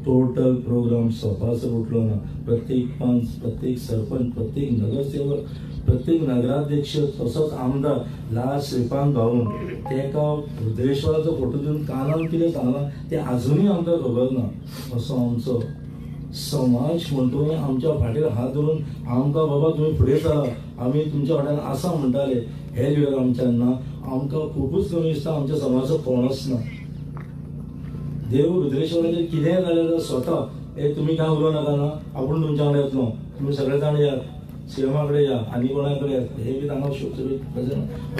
टोटल प्रोग्राम सोंपासर उठलो ना. प्रत्येक पंच, प्रत्येक सरपंच, प्रत्येक नगरसेवक, प्रत्येक नगराध्यक्ष तसोच आमदार लास्ट श्रीपान भाऊन तेका रुद्रेश्वराचो फोटो दिवन कानान कितें सांगलां तें आजुनूय आमकां खबर ना. असो आमचो समाज म्हणटो आमच्या फाटीर हात धरून आमकां बाबा तुमी फुडें चला, आमी तुमच्या फाटल्यान आसा म्हणटाले. हे लिडर आमच्यान ना. आमकां खूबच कमी दिसता आमच्या समाजाचो कोणच ना. देव रुद्रेश्वराचेर कितेंय जालें जाल्यार स्वता तुमी काय उलोव नाका ना, आपूण तुमच्या वांगडा येतलो, तुमी सगळे जाण या, सीएमा कडेन या, आनी कोणा कडेन या, हे बी तांकां शोक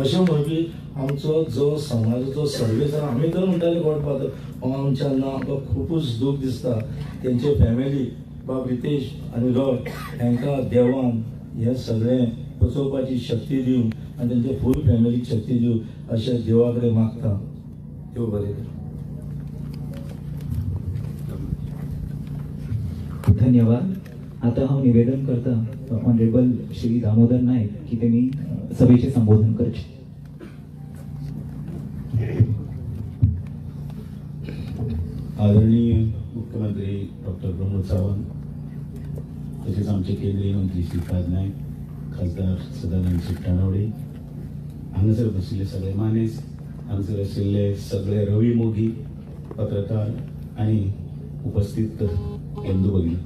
अशें म्हणपी आमचो जो समाजाचो सर्वे जाला. आमी तर म्हणटाले गॉड फादर, आमच्यान ना आमकां खूबच दूख दिसता. तेंचे फॅमिली बाब रितेश आनी रॉय हांकां देवान हें सगळें पचोवपाची शक्ती दिवन आनी तेंचे फूल फॅमिलीक शक्ती दिवन अशें देवा कडेन मागता. देव बरें कर. धन्यवाद. आता हांव निवेदन करता ऑनरेबल श्री दामोदर नायक की त्यांनी सभेचे संबोधन करचे. आदरणीय मुख्यमंत्री डॉक्टर प्रमोद सावंत, तसेच आमचे केंद्रीय मंत्री श्रीपाद नायक, खासदार सदानंद शिट्टाणवडे, हांगासर बशिल्ले सगळे मानेस, हांगासर आशिल्ले सगळे रवी मोगी, पत्रकार आणि उपस्थित बंधू भगिनी.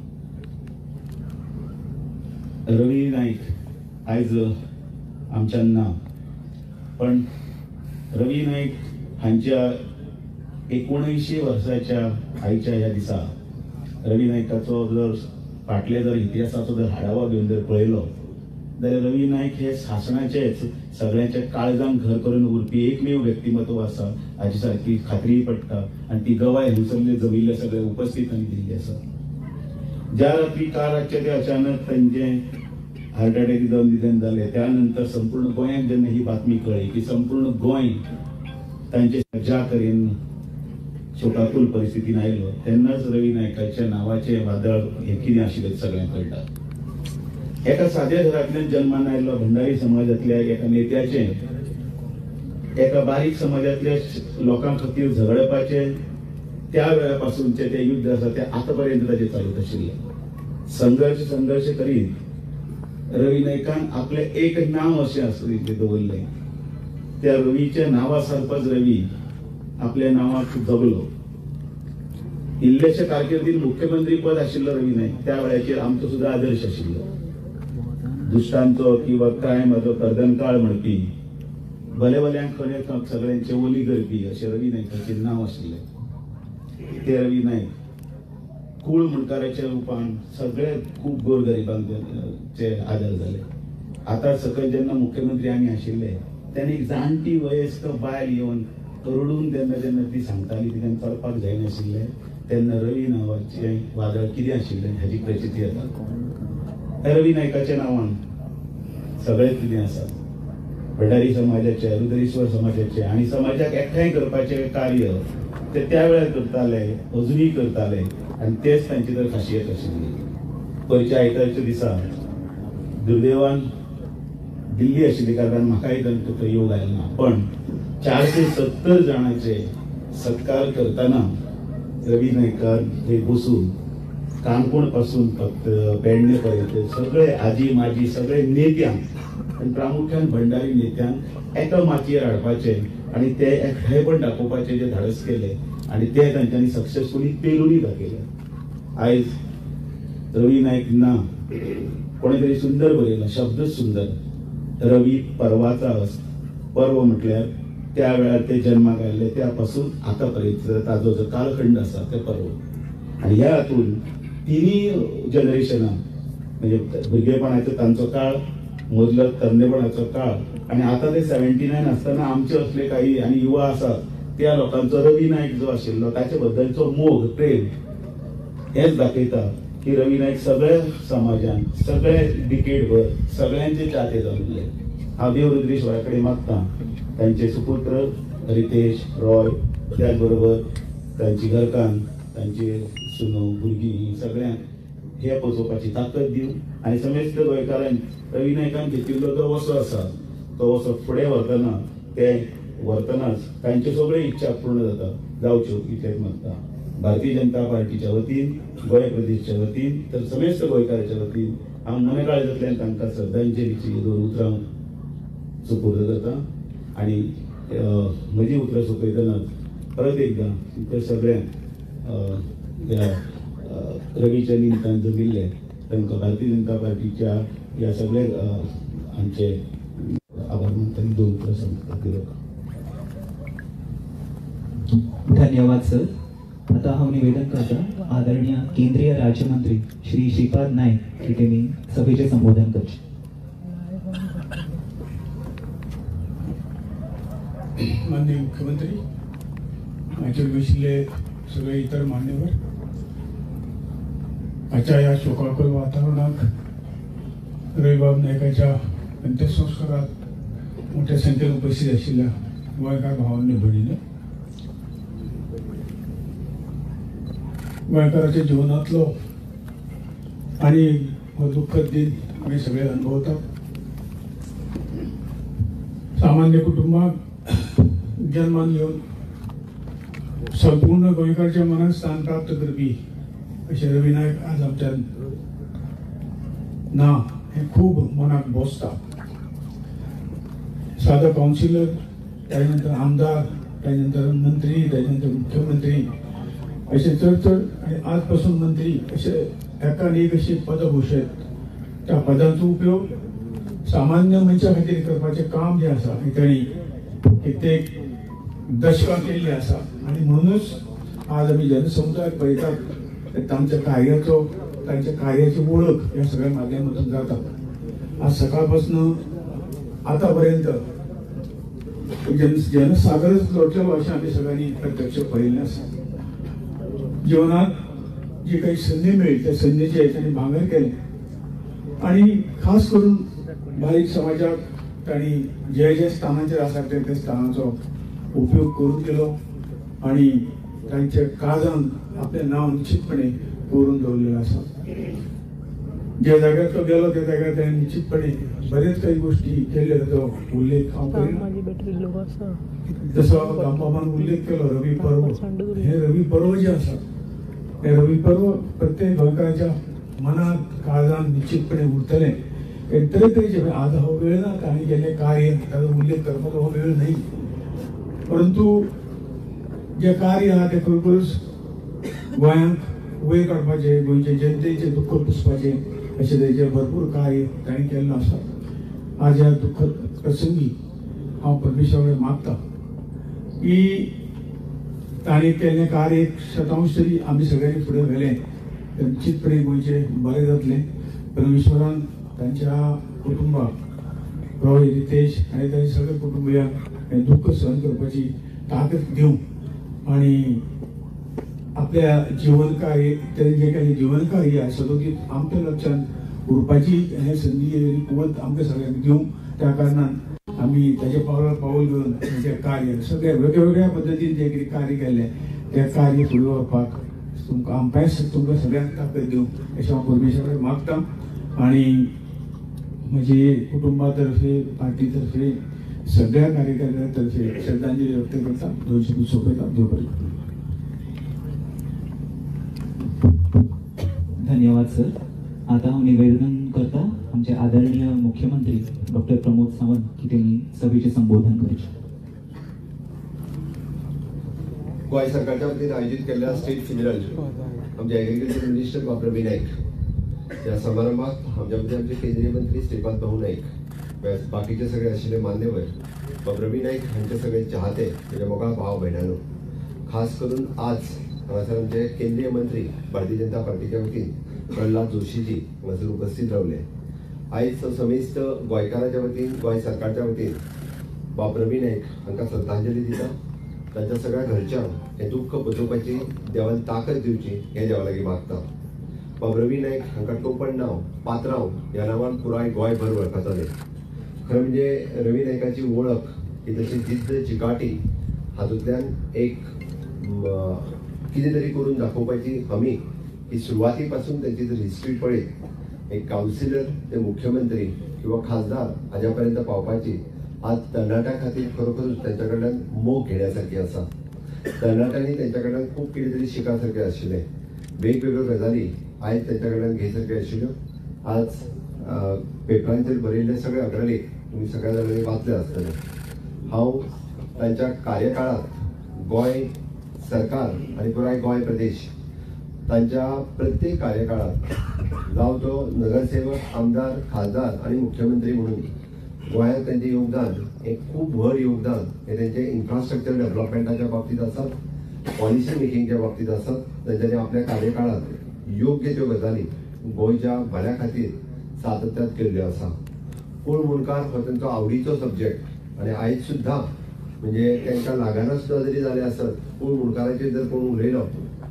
रवी नाईक आयज आमच्यान ना, पण रवी नाईक हांच्या 19 वर्साच्या आयच्या ह्या दिसा रवी नाईकाचो जर फाटले जर इतिहासाचो जर आढावा घेवन जर पळयलो जाल्यार रवी नाईक हे शासनाचेच सगळ्यांच्या काळजांक घर करून उरपी एकमेव व्यक्तिमत्व आसा हाची सारकी खात्री पडटा. आनी ती गवाय हांगसरले जमिल्ले सगळे उपस्थितांनी दिल्ली आसा. ज्या रात्री काल रातचे ते अचानक तांचे हार्ट अटॅक जावन निधन जाले, त्यानंतर संपूर्ण गोंयांत जेन्ना ही बातमी कळ्ळी की संपूर्ण गोंय तांचे ज्या तरेन शोकाकुल परिस्थितीन आयलो, तेन्नाच रवी नायकाच्या नांवाचे वादळ हे कितें आशिल्लें सगळ्यांक कळटा. एका साद्या घरांतल्यान जल्मान आयिल्लो भंडारी समाजांतल्या एका नेत्याचे, एका बारीक समाजांतल्या लोकां खातीर झगडपाचे त्या वेळा पासूनचे ते युद्ध आसा ते आतां पर्यंत ताचे चालूच आशिल्ले. संघर्ष करीत रवी नायकान आपले एक नांव अशें आसले दवरलें. त्या रवीच्या नांवा सारकोच रवी आपल्या नांवाक जगलो. इल्लेशे कारकिर्दीत मुख्यमंत्री पद आशिल्लो रवी नाईक त्या वेळाचेर आमचो सुद्दां आदर्श आशिल्लो. दुश्टांचो किंवा क्रायमाचो कर्दनकाळ म्हणपी, भले भल्यांक खरे सगळ्यांचे ओली करपी अशें रवी नायकाचें नांव आशिल्लें. ते रवी नाईक कूळ मुणकाराच्या रुपान सगळे खूब गोरगरिबांक आदार जाले. आतां सकयल जेन्ना मुख्यमंत्री आमी आशिल्ले तेन्ना एक जाणटी वयस्क बायल येवन रडून जेन्ना ती सांगताली तिणें चलपाक जायनाशिल्लें तेन्ना रवी नांवाचें वादळ कितें आशिल्लें हाची प्रचिती येता. रवी नायकाच्या नांवान सगळें कितें आसा. भंडारी समाजाचे, रुद्रेश्वर समाजाचे आनी समाजाक एकठांय करपाचें कार्य ते त्या वेळार करताले, अजुनूय करताले आनी तेच तांची तर खासियत आशिल्ली. पयरच्या आयतारच्या दिसा दुर्दैवान दिल्ली आशिल्ली कारणान म्हाकाय थंय योग आयलो ना, पण 470 जाणांचे सत्कार करतना रवी नायकान थंय बसून काणकोण पासून फक्त पेडणे पर्यंत सगळे आजी माजी सगळे नेत्यांक आनी प्रामुख्यान भंडारी नेत्यांक एका मातयेर हाडपाचे आनी ते एकठांयपण दाखोवपाचे जे धाडस केले आनी ते तांच्यांनी सक्सेसफुली पेलूनय दाखयले. आयज रवी नाईक ना, कोणे तरी सुंदर बरयला, शब्दच सुंदर. रवी पर्वाचा पर्व म्हटल्यार त्या वेळार ते जन्माक आयले त्या पासून आता पर्यंत ताजो जो कालखंड आसा ते पर्व. आनी ह्या हातून तिनी जनरेशनां म्हणजे भुरगेपणाचो तांचो काळ, मदलो तरणेपणाचो काळ आनी आतां ते 79 आसतना आमचे असले काही आनी युवा आसात त्या लोकांचो रवी नाईक जो आशिल्लो ताचे बद्दलचो मोग प्रेम हेच दाखयता की रवी नाईक सगळ्या समाजान सगळ्या डिकेडभर सगळ्यांचे चाहते जमले. हांव देव रुद्रेश्वराकडे मागता तांचे सुपुत्र रितेश रॉय त्याचबरोबर तांची घरकान तांचे सुनो भुरगीं सगळ्यांक हे पोचोवपाची ताकद दिवं आनी समेस्त गोंयकारांक रवी नायकान घेतिल्लो जो वसो आसा तो वसो फुडें व्हरतना ते व्हरतनाच तांच्यो सगळ्यो इच्छा पूर्ण जावच्यो इतलेंच मागता. भारतीय जनता पार्टीच्या वतीन गोंय प्रदेशच्या वतीन तर समेस्त गोंयकारांच्या वतीन हांव मनकाळजांतल्यान तांकां श्रद्धांजलीची 2 उतरां सुपूर्द करता. आनी म्हजी उतरां सोंपयतना परत एकदां त्या सगळ्यांक रवीच्या निमतान जमिल्ले तांकां भारतीय जनता पार्टीच्या ह्या सगळ्या आमचे आभार मानतना 2 उतरां सांगता. धन्यवाद सर. आता हांव निवेदन करता आदरणीय केंद्रीय राज्यमंत्री श्री श्रीपाद नाईक की तेमी सभेचे संबोधन करचे. माननीय मुख्यमंत्री, माझे बशिल्ले सगळे इतर मान्यवर, आजच्या या शोकाकुल वातावरणात रविबाब नायकाच्या अंत्यसंस्कारात मोठ्या संख्येने उपस्थित असलेल्या गोंयकार भावांनी भगिनी, गोंयकाराच्या जीवनातलो आणि हो दुःखद दिन आम्ही सगळे अनुभवतात. सामान्य कुटुंबात जन्मान येऊन संपूर्ण गोंयकारच्या मनात स्थान प्राप्त करपी अशे रवी नायक आज आमच्या ना हे खूब मनाक बोसता. साधा काउन्सिलर, त्यानंतर आमदार, त्यानंतर मंत्री, त्यानंतर मुख्यमंत्री असे चड आणि आजपासून मंत्री असे एकान एक अशी पदां भूषयत. त्या पदांचो उपयोग सामान्य मनशा खातीर करपाचें काम जे आसा हे तांणी कित्येक दशकां केल्ली आसा आनी म्हणूनच आज आमी जनसमुदायाक पळयतात तांच्या कार्याचो तांच्या कार्याची वळख ह्या सगळ्या माध्यमांतून जाता. आज सकाळपासून आता पर्यंत जनसागरच लोटलेलो अशें आमी सगळ्यांनी प्रत्यक्ष पळयल्लें आसा. जीवनात जी काही संधी मिळेल त्या संधीचे त्यांनी भांगर केले आणि खास करून बारीक समाजात त्यांनी जे जे स्थानाचेर आसा त्या स्थानाचो उपयोग करून दिलो आणि तांच्या काळजांत आपलें नांव निश्चितपणे करून दवरलेलें आसा. ज्या जाग्यार तो गेलो त्या जाग्यार ताणें निश्चितपणे बरेच काही गोष्टी केल्ल्यो ताचो उल्लेख हांव करिना. जसो रामबाबान उल्लेख केलो रवी पर्व, हे रवी पर्व जे आसा हे रवी पर्व प्रत्येक गोंयकाराच्या मनात काळजांत निश्चितपणे उरतलें. तरेतरेचे आज हो वेळ ना ताणें केल्लें कार्य ताचो उल्लेख करपाचो हो वेळ न्ही, परंतु जे कार्य आहा ते खरोखरच गोंयांक वयर काडपाचें, गोंयचे जनतेचें दुख्ख पुसपाचें अशें तरेचे भरपूर कार्य ताणें केल्लो आसा. आज ह्या दुख्खद प्रसंगी हांव परमेश्वरा कडेन मागता की ताणें केल्लें कार्य 100% तरी आमी सगळ्यांनी फुडें व्हेलें तर निश्चितपणे गोंयचें बरें जातलें. परमेश्वरान तांच्या कुटुंबाक रॉय, रितेश आनी तांच्या सगळ्या कुटुंबियांक हें दुख्ख सहन करपाची ताकद दिवं आनी आपल्या जीवन कार्य जे काही जीवन कार्य आसा सदोदीत आमच्या लक्षांत उरपाची हे संदी कुवत आमकां सगळ्यांक दिवं. त्या कारणान आमी ताच्या पावलार पावल घेवन तें कार्य सगळ्या वेगवेगळ्या पद्दतीन जें कितें कार्य केल्लें तें कार्य फुडें व्हरपाक तुमकां सगळ्यांक ताकद दिवं अशें हांव परमेश्वरा कडेन मागतां. आनी म्हजे कुटुंबा तर्फे, पार्टी तर्फे, सगळ्या कार्यकर्त्यां तर्फे श्रद्धांजली व्यक्त करता. 2 शब्द सोंपयता. देव बरें. धन्यवाद सर. आता हांव निवेदन करता आमचे आदरणीय मुख्यमंत्री डॉक्टर प्रमोद सावंत की त्यांनी सभेचे संबोधन करचे. गोंय सरकारच्या वतीन आयोजित केल्ल्या स्टेट फ्युनरल आमचे एग्रीकल्चर मिनिस्टर बाब रवी नाईक या समारंभात आमचे केंद्रीय मंत्री श्रीपाद भाऊ नाईक, बाकीचे सगळे आशिल्ले मान्यवर, बाब रवी नाईक हांचे सगळे चाहते म्हणजे मोगाळ भाव भयणांनो, खास करून आज हांगासर आमचे केंद्रीय मंत्री भारतीय जनता पार्टीच्या वतीन प्रल्हाद जोशीजी हांगासर उपस्थित रावले. आयज समेस्त गोंयकाराच्या वतीन, गोंय सरकारच्या वतीन बाब रवी नाईक हांकां श्रद्धांजली दिता. तांच्या सगळ्या घरच्यांक हें दुख्ख पचोवपाची देवान ताकद दिवची हें देवा लागीं मागता. बाब रवी नाईक हांकां टोपण नांव पात्रांव ह्या नांवान पुराय गोंयभर वळखताले. खरें म्हणजे रवी नायकाची वळख ही तशी जिद्द चिकाटी हातूंतल्यान एक कितें तरी करून दाखोवपाची हमी ही सुरवाती पासून त्यांची जर हिस्ट्री पळयत एक कावन्सिलर ते मुख्यमंत्री किंवा खासदार हाज्या पर्यंत पावपाची आज तरणाट्या खातीर खरोखरूच त्यांच्या कडल्यान मोग घेण्यासारखी आसा. तरणाट्यांनी त्यांच्या कडल्यान खूब कितें तरी शिका सारकें आशिल्लें. वेगवेगळ्यो गजाली आयज त्यांच्या कडल्यान घे सारक्यो आशिल्ल्यो. आज पेपरांचेर बरयल्ले सगळे अग्रलेख तुम्ही सगळ्या जाणांनी वाचले आसतले. हांव तांच्या कार्यकाळात गोंय सरकार आनी पुराय गोंय प्रदेश तांच्या प्रत्येक कार्यकाळात जावं तो नगरसेवक आमदार खासदार आनी मुख्यमंत्री म्हणून गोंयांत त्यांचें योगदान एक खूब व्हड योगदान हे तेंचे इन्फ्रास्ट्रक्चर डेव्हलपमेंटाच्या बाबतींत आसात, पॉलिसी मेकिंगच्या बाबतींत आसात. तांच्यांनी आपल्या कार्यकाळात योग्य त्यो गजाली गोंयच्या भल्या खातीर सातत्यात केल्ल्यो आसा. कूळ मुणकार हो तांचो आवडीचो सब्जेक्ट आनी आयज सुद्दां म्हणजे तांकां लागना सुद्दां जरी जालें आसत कूळ मुणकाराचेर जर कोण उलयलो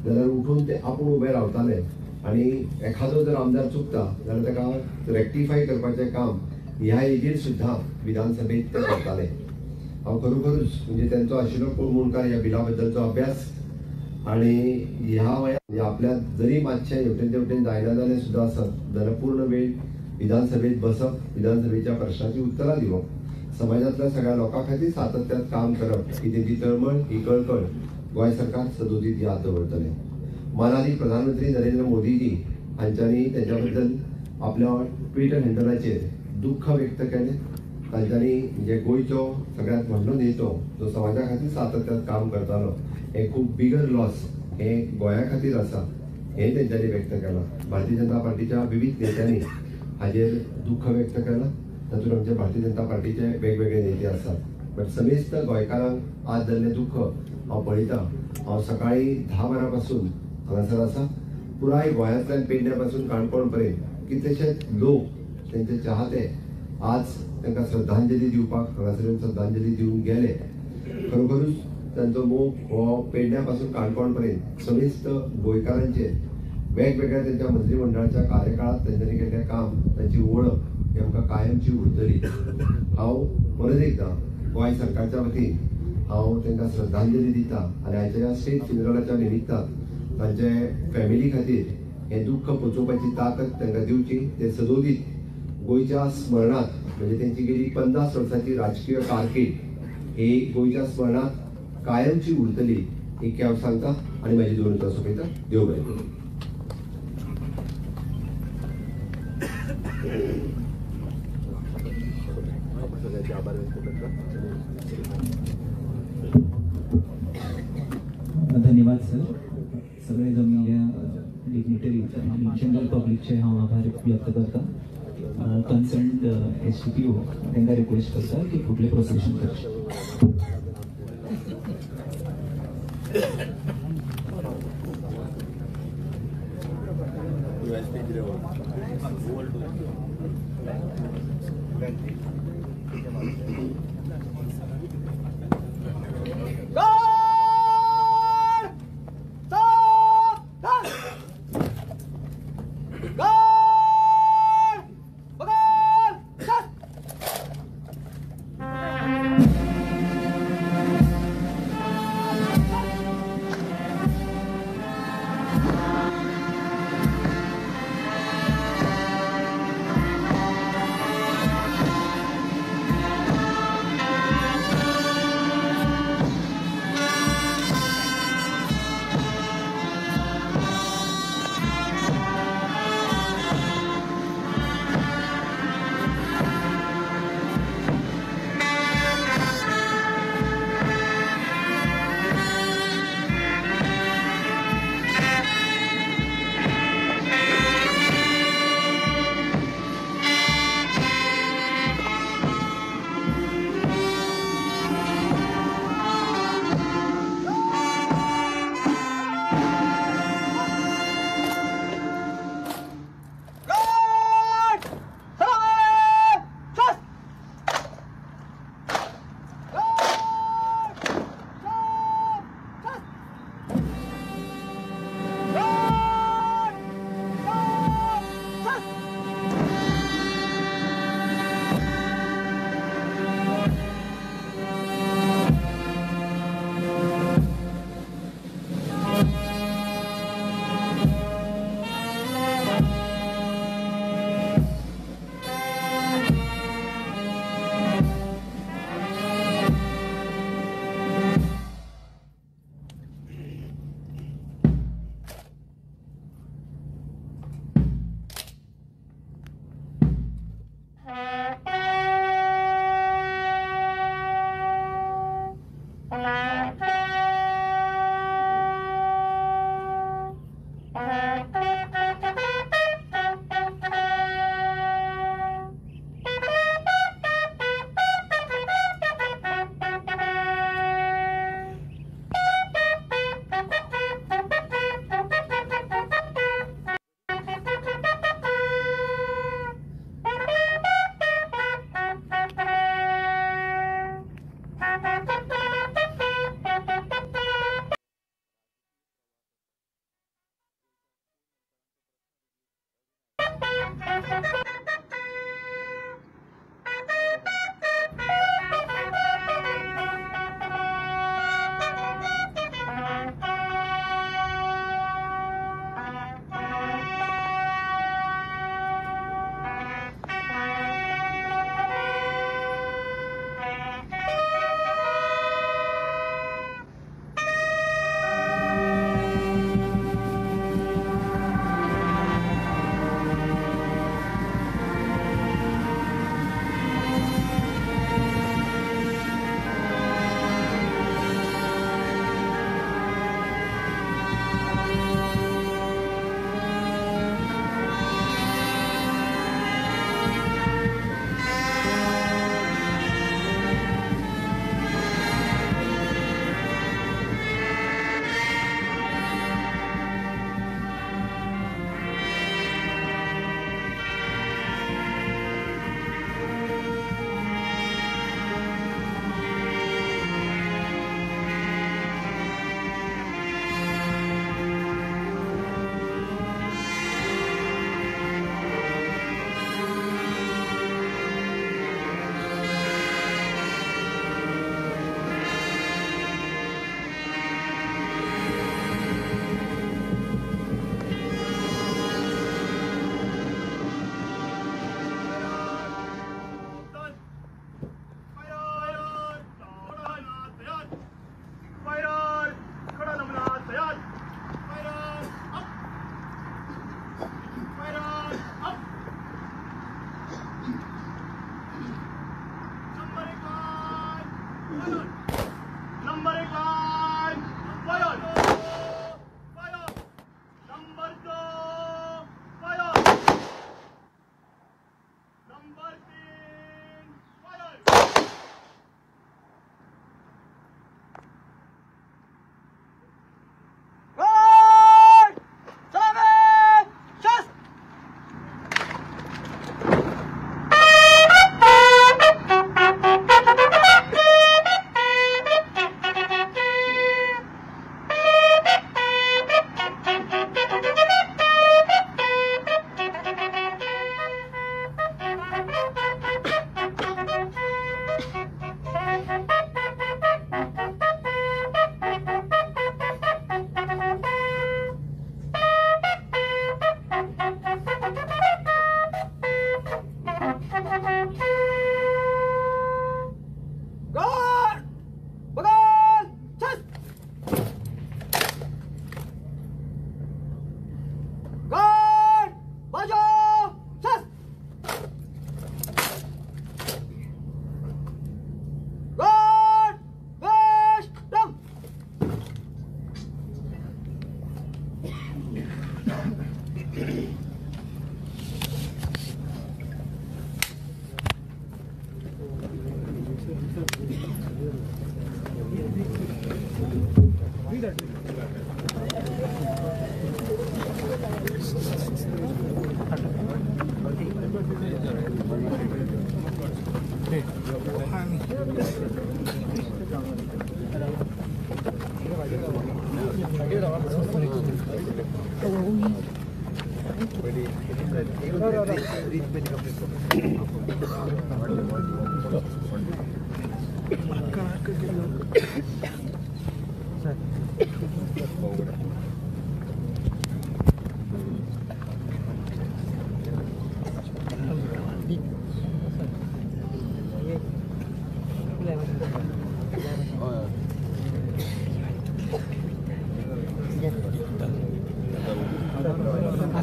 जाल्यार उठून ते आपूण उबे रावताले आनी एखादो जर आमदार चुकता जाल्यार ताका रेक्टिफाय करपाचें काम ह्या एजीर सुद्दां विधानसभेत ते करताले. हांव खरोखरूच म्हणजे तांचो आशिल्लो कूळ मुणकार ह्या बिला बद्दलचो अभ्यास आनी ह्या वयात आपल्या जरी मातशें हेवटेन तेवटेन जायना जालें सुद्दां आसत जाल्यार पूर्ण वेळ विधानसभेत बसप, विधानसभेच्या प्रश्नांची उतरां दिवप, समाजातल्या सगळ्या लोकां खातीर सातत्यात काम करप ही तेंची तळमळ ही कळकळ गोंय सरकार सदोदीत याद दवरतलें. माननीय प्रधानमंत्री नरेंद्र मोदीजी हांच्यांनी तेंच्या बद्दल आपल्या ट्विटर हँडलाचेर दुःख व्यक्त केलें. तांच्यांनी म्हणजे गोंयचो सगळ्यांत व्हडलो नेतो जो समाजा खातीर सातत्यात काम करतालो हे खूब बिगर लॉस हे गोंया खातीर आसा हे तेंच्यांनी व्यक्त केलां. भारतीय जनता पार्टीच्या विविध नेत्यांनी हाजेर दुःख व्यक्त केलां. तातूंत आमचे भारतीय जनता पार्टीचे वेगवेगळे नेते आसात. बट समेस्त गोंयकारांक आज जाल्लें दुःख हांव पळयतां. हांव सकाळी 10-12 पासून हांगासर आसा. पुराय गोंयांतल्यान पेडण्या पासून काणकोण पर्यंत कितलेशेच लोक तेंचे चाहते आज तांकां श्रद्धांजली दिवपाक हांगासर श्रद्धांजली दिवंक गेले. खरोखरूच तांचो मोग हो पेडण्या पासून काणकोण पर्यंत समेस्त गोंयकारांचेर वेगवेगळ्या त्यांच्या मंत्रिमंडळाच्या कार्यकाळात त्यांच्यानी केल्लें काम तांची वळख ही आमकां कायमची उरतली. हांव परत एकदां गोंय सरकारच्या वतीन हांव तांकां श्रद्धांजली दिता आनी आयच्या ह्या स्टेट फिनरलाच्या निमित्तान तांचे फॅमिली खातीर हें दुःख पोचोवपाची ताकद तांकां दिवची. ते सदोदीत गोंयच्या स्मरणांत म्हणजे तेंची गेली 50 वर्सांची राजकीय कारकीर्द ही गोंयच्या स्मरणांत कायमची उरतली ही हांव सांगता आनी म्हाजी 2 उतरां सोंपयता. देव बरें करूं. धन्यवाद सर. सगळे जमलेल्या डिग्निटरी आणि जनरल पब्लिकचे हांव आभार व्यक्त करता. कन्सर्न्ड SDPO तांकां रिक्वेस्ट करता की फुडलें प्रोसिक्यूशन करचें.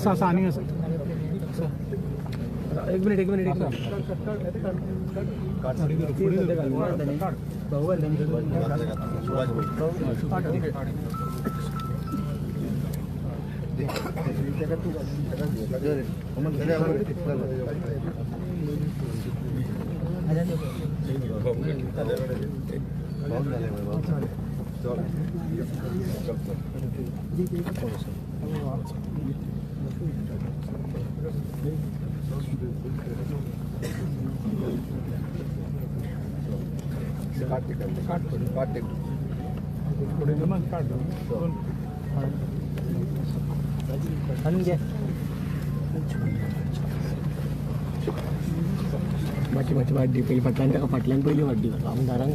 असं आणि असं एक मिनिट माझी वाढली पहिली फाटल्यान पहिली वाढली आमदारांक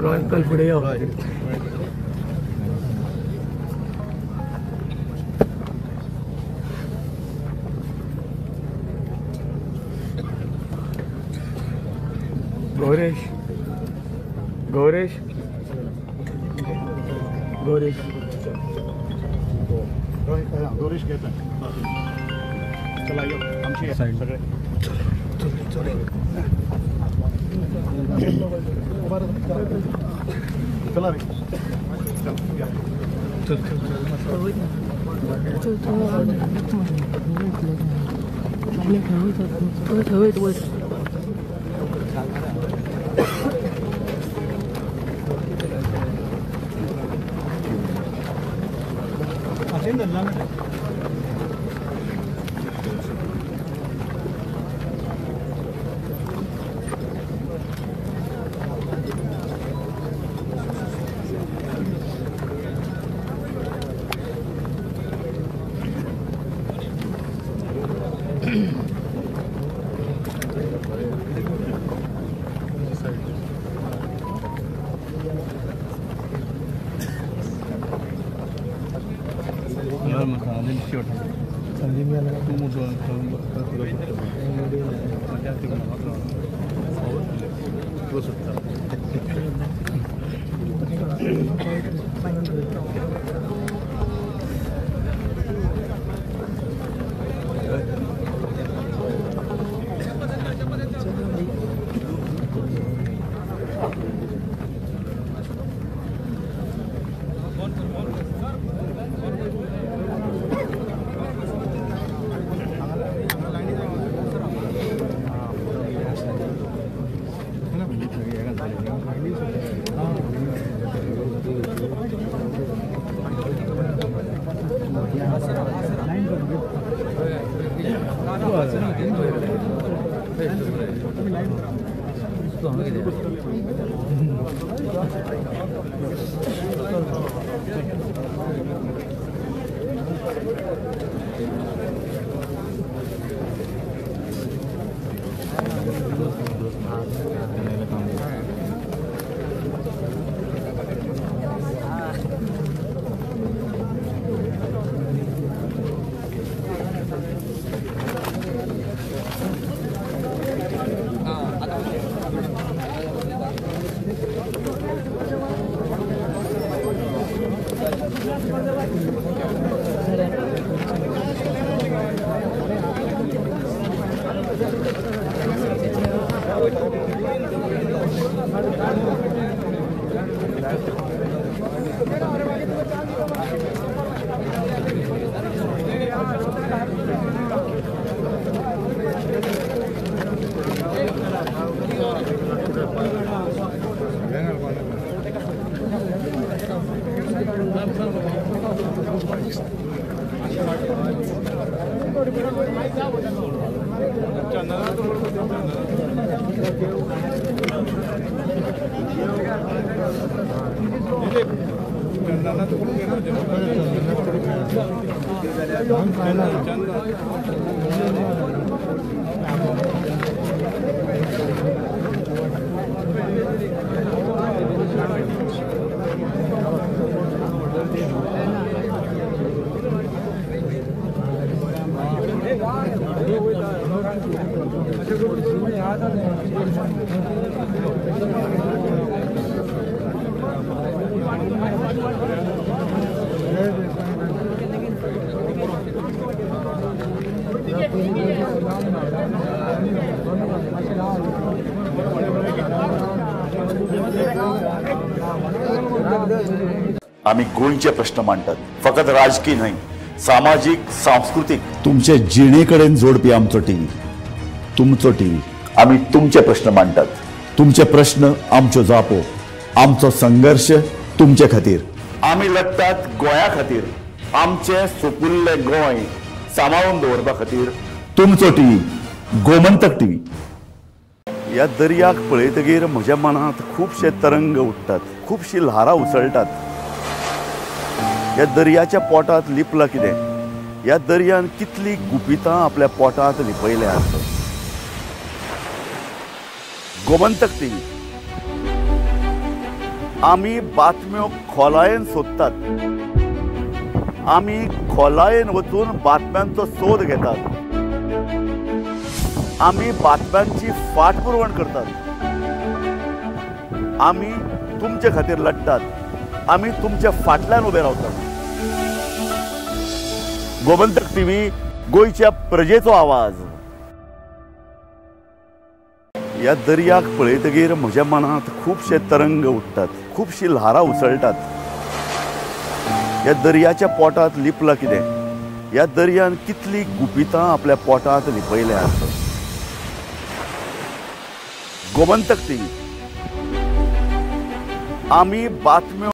अंकल पुढे या गौरेश गौरेश गौरेश गौरेश घेता चला यो आमची सगळे चला रे आम्ही गोंयचे प्रश्न मांडटात, फकत राजकीय न्हय, सामाजिक सांस्कृतिक तुमचे जिणेकडेन जोडपी आमचो टीव्ही, तुमचो टीव्ही. आम्ही तुमचे प्रश्न मांडटात. तुमचे प्रश्न आमच्यो जापो, आमचो संघर्ष तुमचे खातीर. आम्ही लढतात गोंया खातीर, आमचे सोपुल्ले गोंय सांबाळून दवरपा खातीर. तुमचो टीव्ही, गोमंतक टीव्ही. ह्या दर्याक पळयतकीर म्हज्या मनांत खुबशे तरंग उठतात, खुबशी ल्हारां उसळटात. ह्या दर्याच्या पोटांत लिपलां कितें? ह्या दर्यान कितली गुपितां आपल्या पोटांत लिपयल्यात. गोमंतक टीव्ही. आमी बातम्यो खोलायेन सोदतात, आमी खोलायेन वचून बातम्यांचो सोद घेतात, आमी बातम्यांची फाटपुरवण करतात, आमी तुमचे खातीर लढटात, आमी तुमच्या फाटल्यान उबे रावतात. गोमंतक टीव्ही, गोंयच्या प्रजेचो आवाज. ह्या दर्याक पळयतकीर म्हज्या मनांत खुबशे तरंग उठतात, खुबशी ल्हारां उसळटात. ह्या दर्याच्या पोटांत लिपलां कितें? ह्या दर्यान कितली गुपितां आपल्या पोटांत लिपयल्यात. गोमंतक टीव्ही. आमी बातम्यो